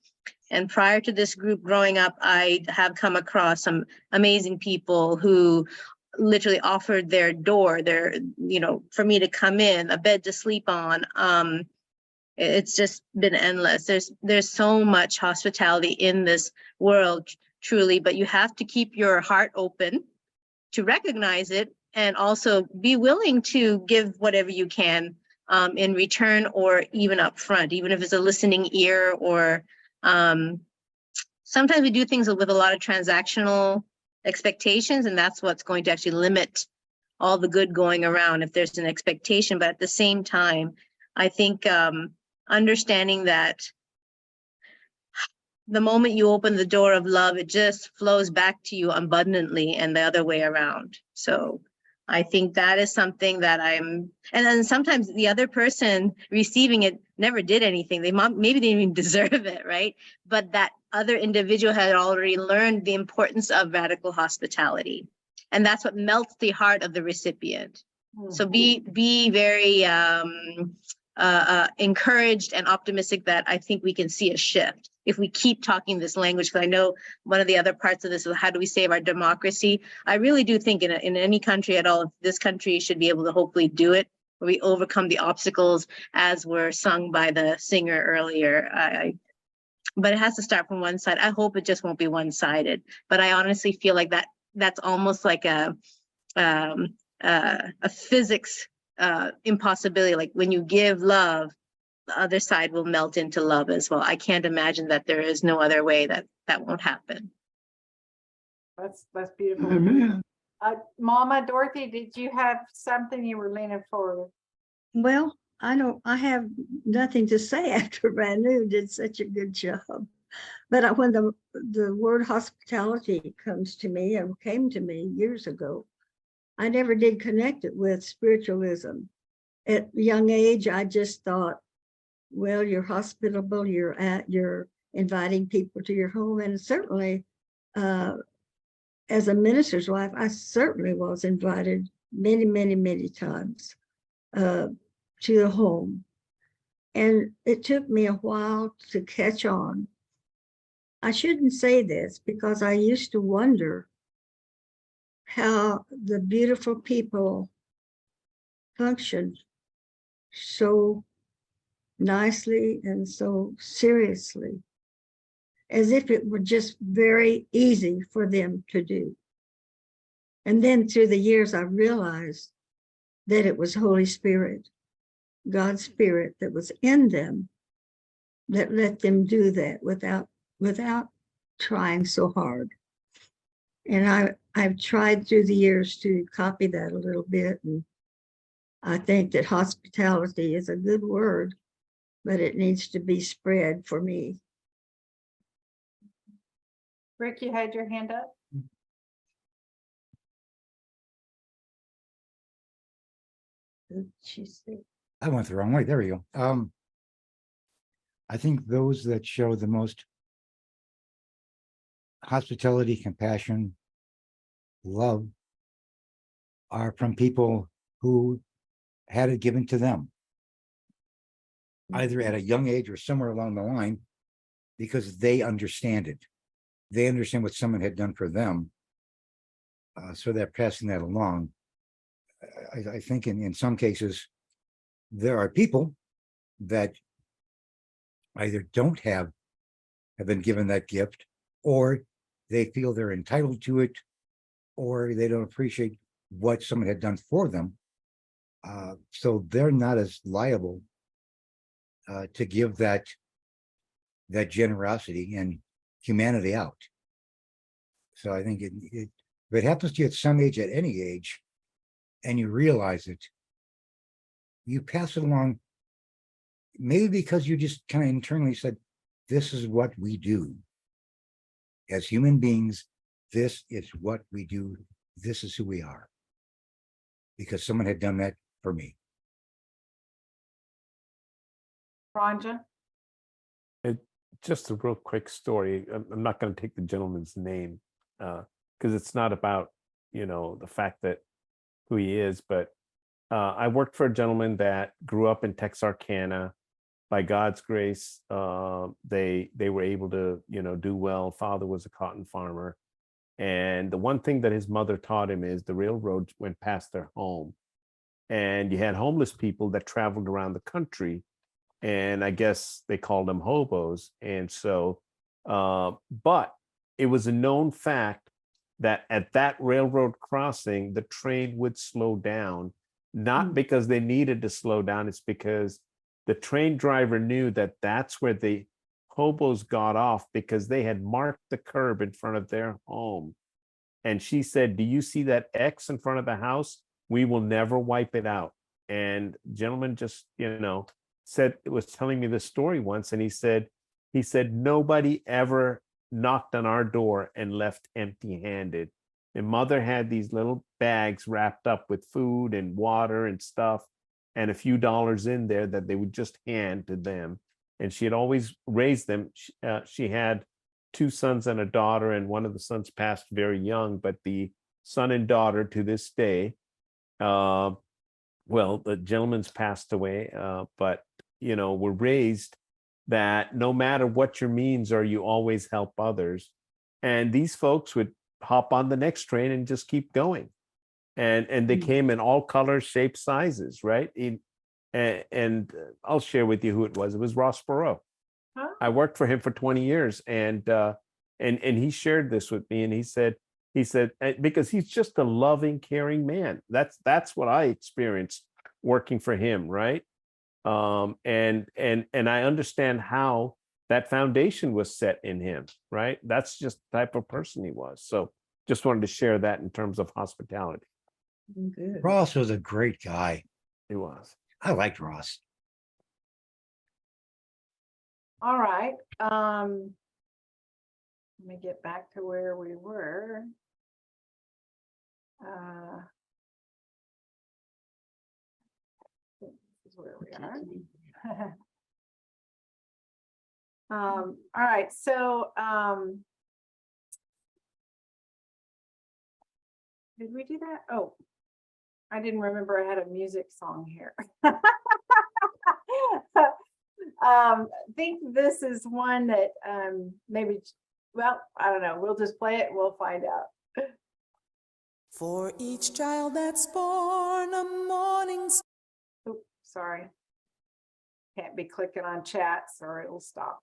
S7: And prior to this group growing up, I have come across some amazing people who literally offered their door, for me to come in, a bed to sleep on. It's just been endless. There's so much hospitality in this world, truly, but you have to keep your heart open to recognize it and also be willing to give whatever you can in return or even up front, even if it's a listening ear or sometimes we do things with a lot of transactional expectations, and that's what's going to actually limit all the good going around if there's an expectation. But at the same time, I think understanding that the moment you open the door of love, it just flows back to you abundantly and the other way around. So I think that is something that and then sometimes the other person receiving it never did anything. Maybe they didn't even deserve it, right? But that other individual had already learned the importance of radical hospitality. And that's what melts the heart of the recipient. So be very encouraged and optimistic that I think we can see a shift if we keep talking this language. Because I know one of the other parts of this is how do we save our democracy? I really do think in any country at all, this country should be able to hopefully do it, where we overcome the obstacles as were sung by the singer earlier. But it has to start from one side. I hope it just won't be one-sided. But I honestly feel like that's almost like a physics impossibility. Like when you give love, the other side will melt into love as well. I can't imagine that there is no other way that won't happen.
S1: That's beautiful.
S10: Amen.
S1: Mama Dorothy, did you have something you were leaning forward?
S9: Well, I have nothing to say after Manu did such a good job. But when the word hospitality comes to me and came to me years ago, I never did connect it with spiritualism. At a young age, I just thought, well, you're hospitable, you're inviting people to your home. And certainly, as a minister's wife, I certainly was invited many times to the home. And it took me a while to catch on. I shouldn't say this because I used to wonder how the beautiful people functioned so nicely and so seriously, as if it were just very easy for them to do. And then through the years, I realized that it was Holy Spirit, God's Spirit that was in them that let them do that without trying so hard. And I've tried through the years to copy that a little bit. And I think that hospitality is a good word, but it needs to be spread for me.
S1: Rick, you had your hand up?
S6: I went the wrong way. There we go. I think those that show the most hospitality, compassion, love are from people who had it given to them, either at a young age or somewhere along the line, because they understand it. They understand what someone had done for them. So they're passing that along. I think in some cases, there are people that either don't have been given that gift, or they feel they're entitled to it, or they don't appreciate what someone had done for them. So they're not as liable to give that generosity and humanity out. So I think if it happens to you at some age, at any age, and you realize it, you pass it along, maybe because you just kind of internally said, this is what we do. as human beings, this is what we do. This is who we are. Because someone had done that for me.
S1: Ranja?
S11: Just a real quick story. I'm not going to take the gentleman's name because it's not about, the fact that who he is, but I worked for a gentleman that grew up in Texarkana. By God's grace, they were able to, do well. Father was a cotton farmer. And the one thing that his mother taught him is the railroad went past their home. And you had homeless people that traveled around the country. And I guess they called them hobos. And so, but it was a known fact that at that railroad crossing, the train would slow down, not because they needed to slow down. It's because the train driver knew that that's where the hobos got off because they had marked the curb in front of their home. And she said, "Do you see that X in front of the house? We will never wipe it out." And gentleman just, said, it was telling me the story once. And he said, nobody ever knocked on our door and left empty handed. And mother had these little bags wrapped up with food and water and stuff, and a few dollars in there that they would just hand to them. And she had always raised them. She had 2 sons and a daughter, and one of the sons passed very young, but the son and daughter to this day, well, the gentleman's passed away, but, were raised that no matter what your means are, you always help others. And these folks would hop on the next train and just keep going. And they came in all colors, shapes, sizes, right? And I'll share with you who it was. It was Ross Perot.
S1: Huh?
S11: I worked for him for 20 years, and he shared this with me, and he said because he's just a loving, caring man. That's what I experienced working for him, right? And I understand how that foundation was set in him, right? That's just the type of person he was. So just wanted to share that in terms of hospitality.
S9: Good.
S6: Ross was a great guy.
S11: He was.
S6: I liked Ross.
S1: All right. Let me get back to where we were. This is where we are. All right, so did we do that? Oh, I didn't remember I had a music song here. I think this is one that maybe, well, I don't know. We'll just play it. We'll find out.
S12: For each child that's born, a morning
S1: Oops, sorry. Can't be clicking on chats or it'll stop.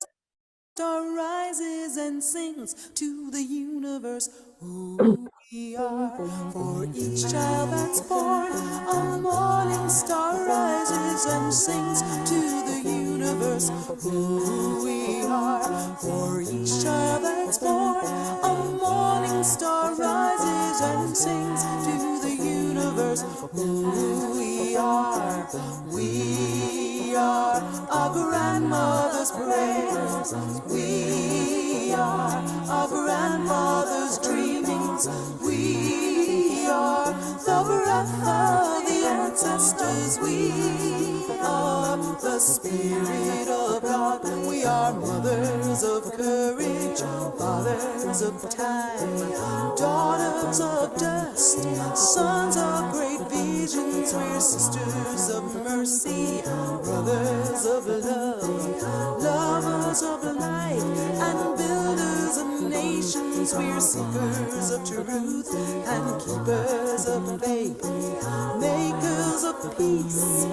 S12: star rises and sings to the universe who we are. For each child that's born, a morning star rises and sings to the universe who we are. For each child that's born, a morning star rises and sings to the universe who we are. We are our grandmother's prayers. We are our grandfather's dreamings. We are the breath of the ancestors. We are the Spirit of God. We are mothers of courage, fathers of time, daughters of dust, sons of great visions. We're sisters of mercy, brothers of love, lovers of light, and builders of nations. We're seekers of truth and keepers of faith, makers of peace,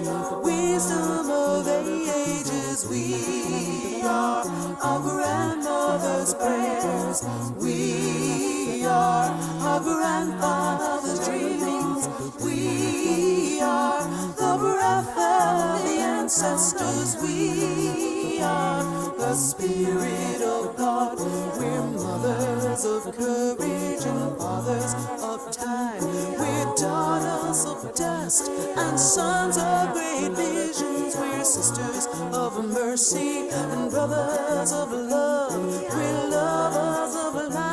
S12: wisdom of ages. We are our grandmother's prayers. We are our grandfather's dreamings. We are the breath of the ancestors. We are the Spirit of God. We're mothers of courage and fathers of time. We're daughters of dust and sons of great visions. We're sisters of mercy and brothers of love. We're lovers of life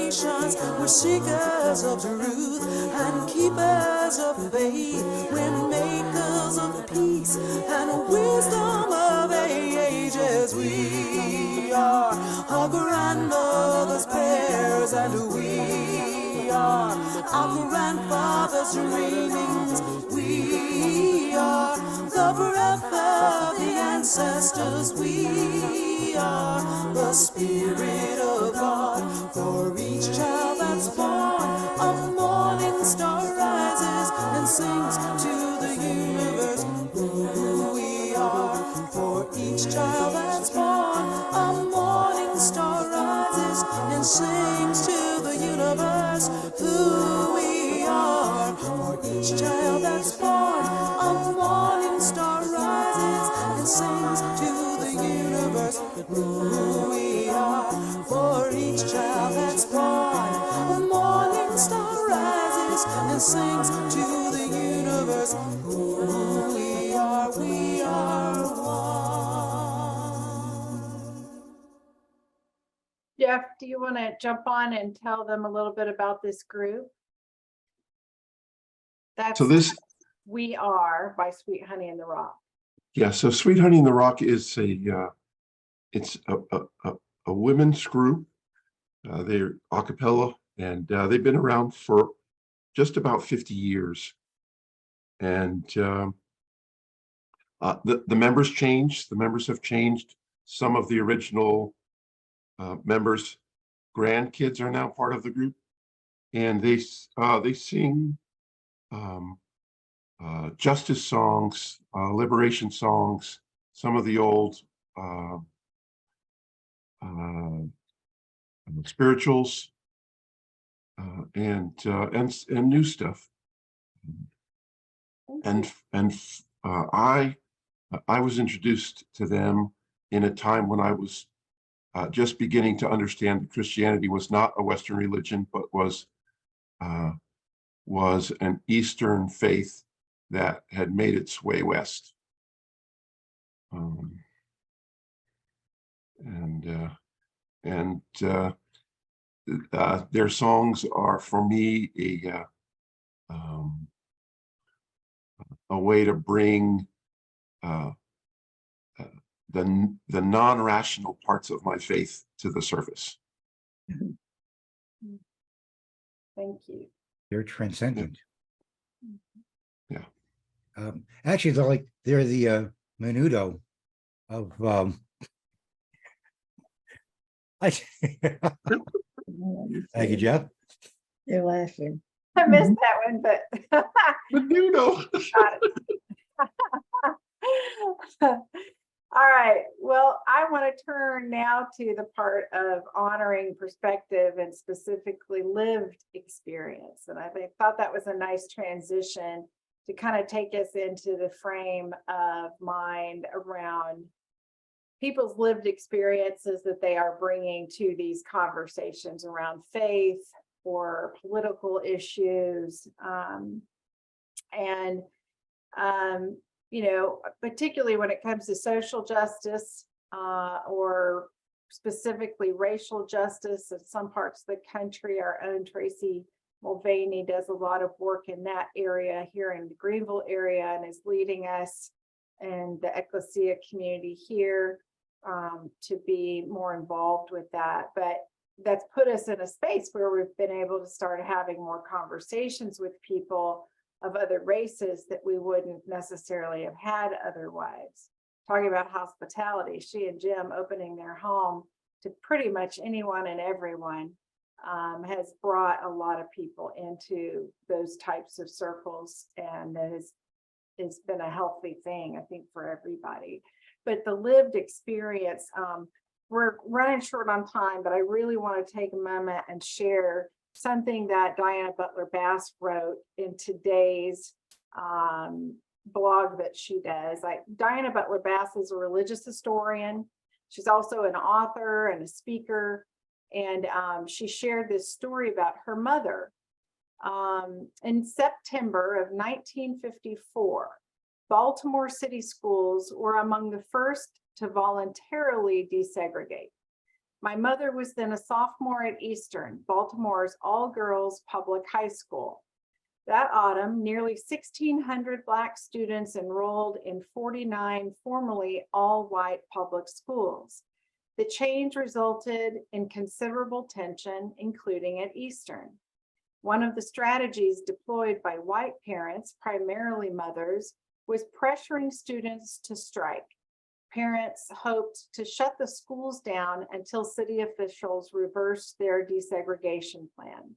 S12: nations. We're seekers of truth and keepers of faith. We're makers of peace and wisdom of ages. We are our grandmother's prayers, and we are our grandfather's dreamings. We are the breath of the ancestors. We are the Spirit of God. For each child that's born, a morning star rises and sings to the universe who we are. For each child that's born, a morning star rises and sings to the universe who we are. For each child that's born, a morning star rises and sings to the universe who we are. For each child that's born, a morning star rises and sings to the universe who we are. We are one.
S1: Jeff, do you want to jump on and tell them a little bit about this group? That's
S13: So this,
S1: We Are by Sweet Honey in the Rock.
S13: yeah, so Sweet Honey in the Rock is it's a women's group. They're a cappella, and they've been around for just about 50 years. And the members changed. The members have changed. Some of the original members' grandkids are now part of the group, and they sing justice songs, liberation songs, some of the old spirituals, and new stuff. And I was introduced to them in a time when I was just beginning to understand that Christianity was not a Western religion, but was an Eastern faith that had made its way west. Their songs are, for me, a way to bring the non-rational parts of my faith to the surface.
S1: Thank you.
S6: They're transcendent.
S13: Yeah.
S6: Actually, they're the menudo of thank you, Jeff.
S9: You're laughing.
S1: I missed that one, but
S13: Menudo.
S1: All right. Well, I want to turn now to the part of honoring perspective and specifically lived experience. And I thought that was a nice transition to kind of take us into the frame of mind around people's lived experiences that they are bringing to these conversations around faith or political issues. You know, particularly when it comes to social justice or specifically racial justice in some parts of the country. Our own Tracy Mulvaney does a lot of work in that area here in the Greenville area and is leading us and the Ecclesia community here to be more involved with that. But that's put us in a space where we've been able to start having more conversations with people of other races that we wouldn't necessarily have had otherwise. Talking about hospitality, she and Jim opening their home to pretty much anyone and everyone has brought a lot of people into those types of circles, and it's been a healthy thing, I think, for everybody. But the lived experience, we're running short on time, but I really want to take a moment and share something that Diana Butler Bass wrote in today's blog that she does. Diana Butler Bass is a religious historian. She's also an author and a speaker. And she shared this story about her mother. In September of 1954, Baltimore city schools were among the first to voluntarily desegregate. My mother was then a sophomore at Eastern, Baltimore's all-girls public high school. That autumn, nearly 1,600 Black students enrolled in 49 formerly all-white public schools. The change resulted in considerable tension, including at Eastern. One of the strategies deployed by white parents, primarily mothers, was pressuring students to strike. Parents hoped to shut the schools down until city officials reversed their desegregation plan.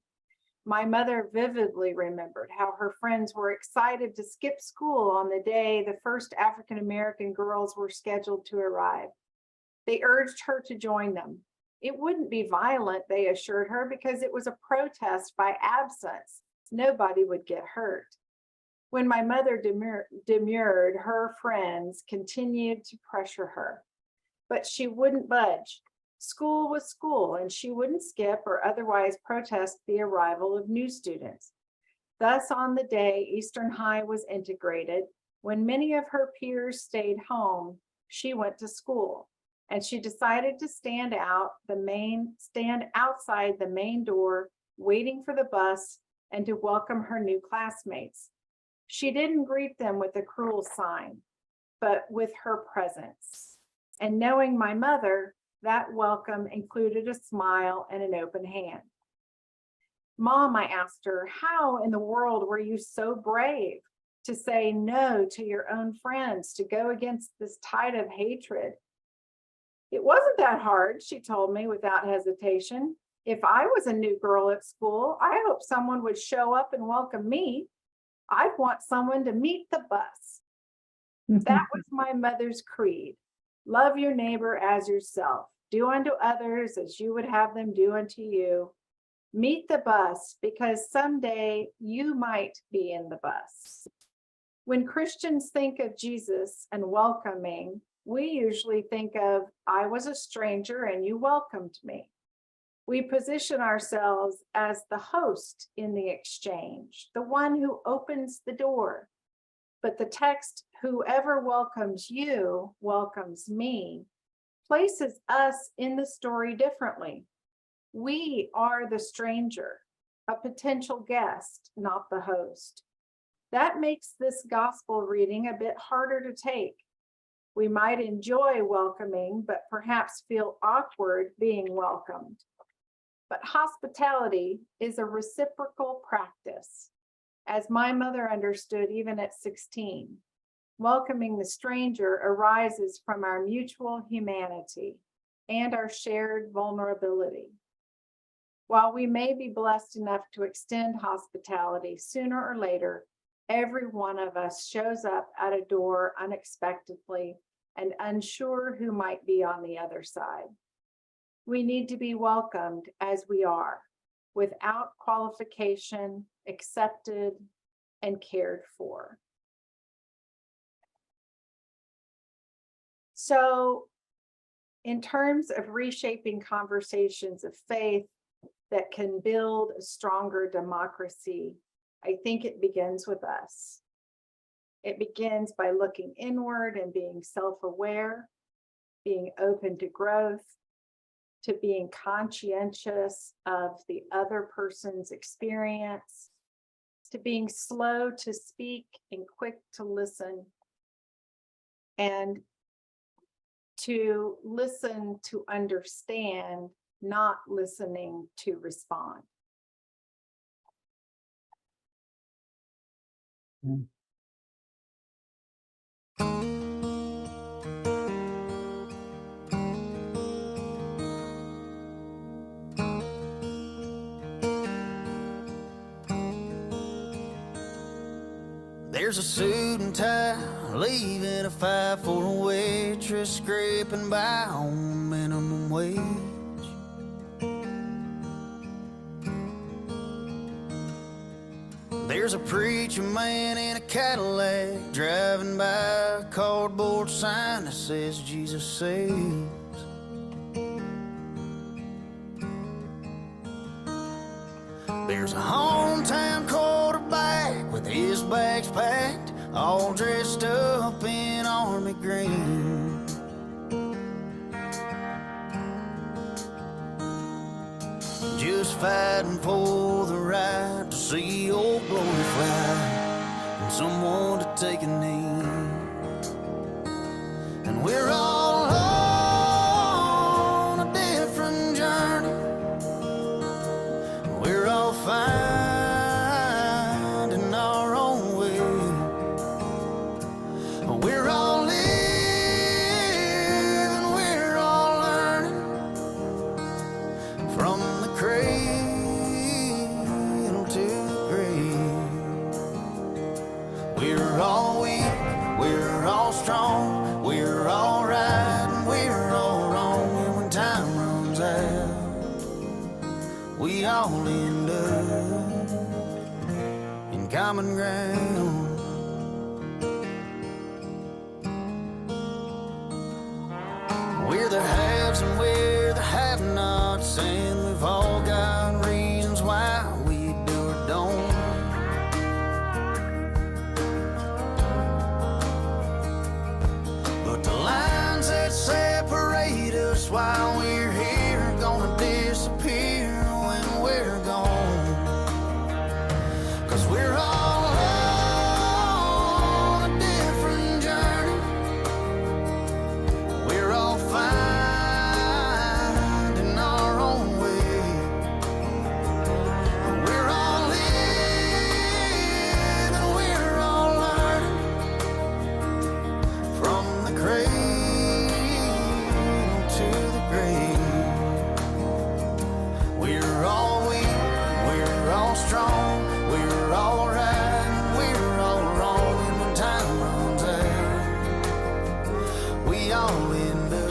S1: My mother vividly remembered how her friends were excited to skip school on the day the first African-American girls were scheduled to arrive. They urged her to join them. It wouldn't be violent, they assured her, because it was a protest by absence. Nobody would get hurt. When my mother demurred, her friends continued to pressure her, but she wouldn't budge. School was school, and she wouldn't skip or otherwise protest the arrival of new students. Thus, on the day Eastern High was integrated, when many of her peers stayed home, she went to school, and she decided to stand outside the main door, waiting for the bus and to welcome her new classmates. She didn't greet them with a cruel sign, but with her presence. And knowing my mother, that welcome included a smile and an open hand. Mom, I asked her, how in the world were you so brave to say no to your own friends, to go against this tide of hatred? It wasn't that hard, she told me without hesitation. If I was a new girl at school, I hoped someone would show up and welcome me. I'd want someone to meet the bus. That was my mother's creed. Love your neighbor as yourself. Do unto others as you would have them do unto you. Meet the bus, because someday you might be in the bus. When Christians think of Jesus and welcoming, we usually think of, I was a stranger and you welcomed me. We position ourselves as the host in the exchange, the one who opens the door. But the text, whoever welcomes you, welcomes me, places us in the story differently. We are the stranger, a potential guest, not the host. That makes this gospel reading a bit harder to take. We might enjoy welcoming, but perhaps feel awkward being welcomed. But hospitality is a reciprocal practice, as my mother understood even at 16. Welcoming the stranger arises from our mutual humanity and our shared vulnerability. While we may be blessed enough to extend hospitality, sooner or later, every one of us shows up at a door unexpectedly and unsure who might be on the other side. We need to be welcomed as we are, without qualification, accepted, and cared for. So, in terms of reshaping conversations of faith that can build a stronger democracy, I think it begins with us. It begins by looking inward and being self-aware, being open to growth, to being conscientious of the other person's experience, to being slow to speak and quick to listen, and to listen to understand, not listening to respond.
S12: There's a suit and tie, leaving a five for a waitress, scraping by on minimum wage. There's a preacher man in a Cadillac, driving by a cardboard sign that says Jesus saves. There's a hometown quarterback with his bags packed, all dressed up in army green. fighting for the right to see old glory fly, and someone to take a knee. And we're all on a different journey. We're all finding our own way. We're all living, we're all learning, from the cradle to the grave. We're all weak, we're all strong, we're all right, and we're all wrong. And when time runs out, we all end up in common ground. We're the haves and we're the have-nots, and we've all got reasons why we do or don't. But the lines that separate us while we're here are gonna disappear when we're gone. 'Cause we're all on a different journey. We're all finding our own way. We're all living, we're all learning, from the cradle to the grave. We're all weak, we're all strong, we're all right, we're all wrong. And when time runs out, we all end up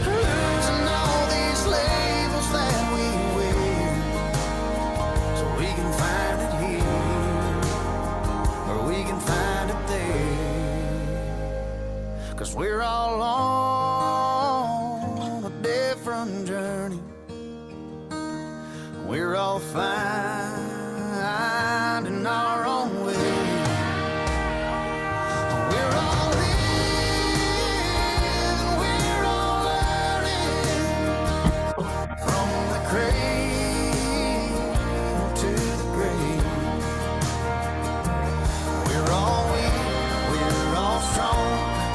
S12: losing all these labels that we wear, so we can find it here, or we can find it there. 'Cause we're all on a different journey. We're all finding our own way. We're all living, we're all learning, from the cradle to the grave. We're all weak, we're all strong,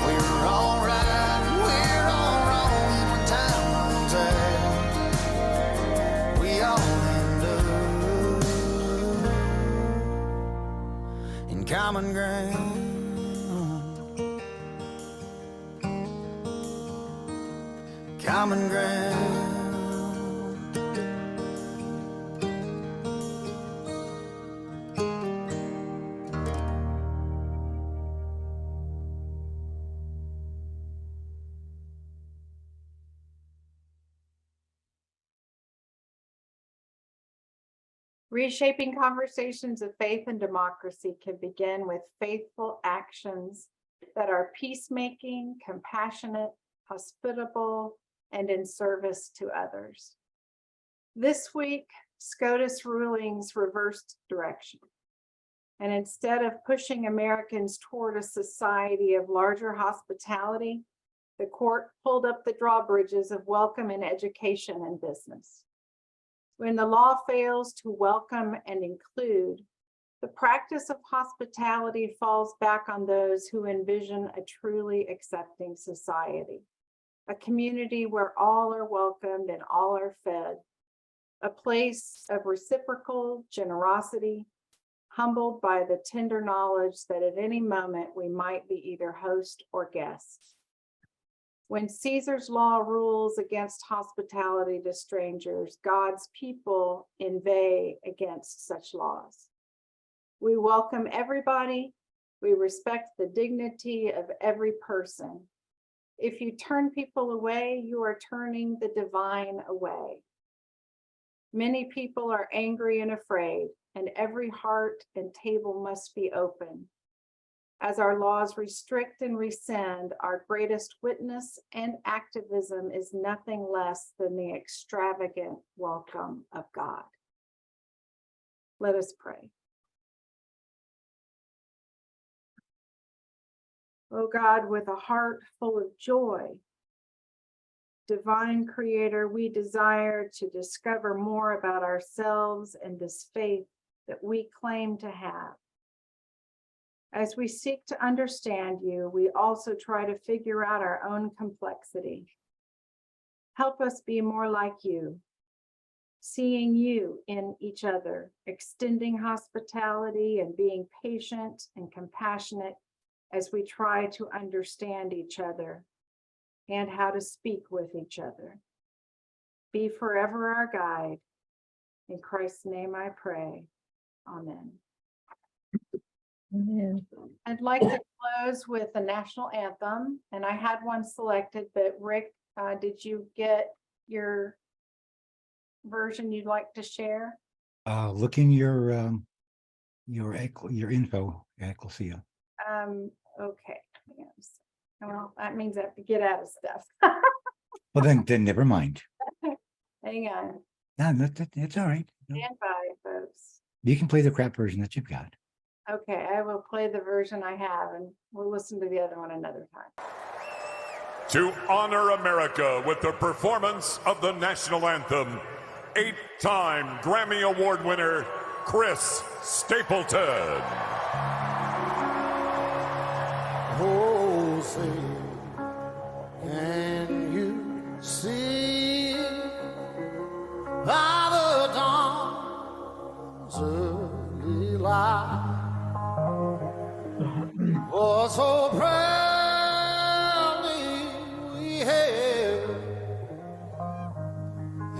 S12: we're all right, we're all wrong. And when time runs out, we all end up in common ground. Common ground.
S1: Reshaping conversations of faith and democracy can begin with faithful actions that are peacemaking, compassionate, hospitable, and in service to others. This week, SCOTUS rulings reversed direction. And instead of pushing Americans toward a society of larger hospitality, the court pulled up the drawbridges of welcome in education and business. When the law fails to welcome and include, the practice of hospitality falls back on those who envision a truly accepting society, a community where all are welcomed and all are fed, a place of reciprocal generosity, humbled by the tender knowledge that at any moment we might be either host or guest. When Caesar's law rules against hospitality to strangers, God's people inveigh against such laws. We welcome everybody. We respect the dignity of every person. If you turn people away, you are turning the divine away. Many people are angry and afraid, and every heart and table must be open. As our laws restrict and rescind, our greatest witness and activism is nothing less than the extravagant welcome of God. Let us pray. Oh God, with a heart full of joy, Divine Creator, we desire to discover more about ourselves and this faith that we claim to have. As we seek to understand you, we also try to figure out our own complexity. Help us be more like you, seeing you in each other, extending hospitality and being patient and compassionate as we try to understand each other and how to speak with each other. Be forever our guide. In Christ's name I pray. Amen.
S7: Amen.
S1: I'd like to close with the national anthem, and I had one selected, but Rick, did you get your version you'd like to share?
S6: Look in your info, Ecclesia.
S1: Okay. Yes. Well, that means I have to get out of stuff.
S6: Well, then never mind.
S1: Hang on.
S6: No, it's all right.
S1: Stand by, folks.
S6: You can play the crap version that you've got.
S1: Okay, I will play the version I have, and we'll listen to the other one another time.
S14: To honor America with the performance of the national anthem, 8-time Grammy Award winner, Chris Stapleton.
S12: Oh, say, can you see by the dawn's early light? For so proudly we hailed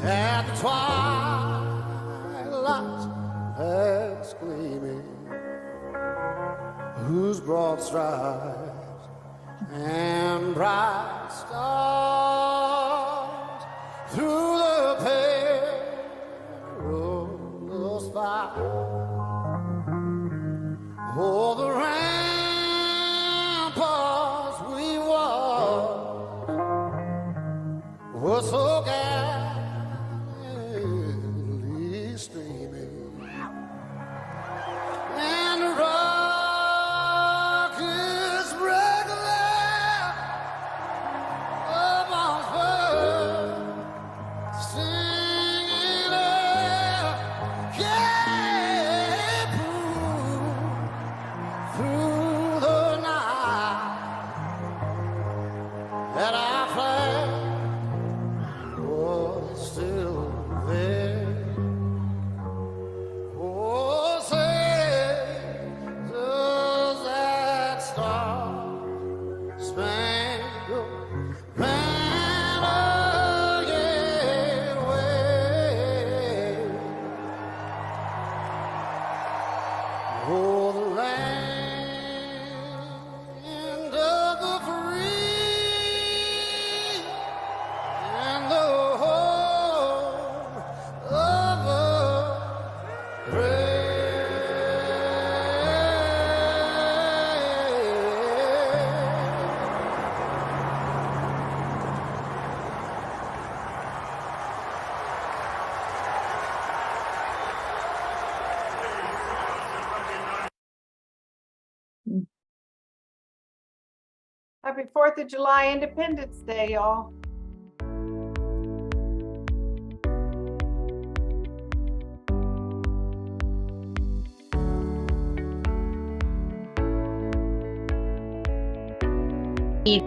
S12: at the twilight's last gleaming, whose broad stripes and bright stars through the perilous fight. Oh, the ramparts we walked were so gallantly streaming, and the rockets regular upon spurs, singing out, yeah, through the night that our flag was still there. Oh, say, does that star-spangled banner yet wave? Oh, the land of the free and the home of the
S1: Happy 4th of July, Independence Day, y'all.
S7: Eat.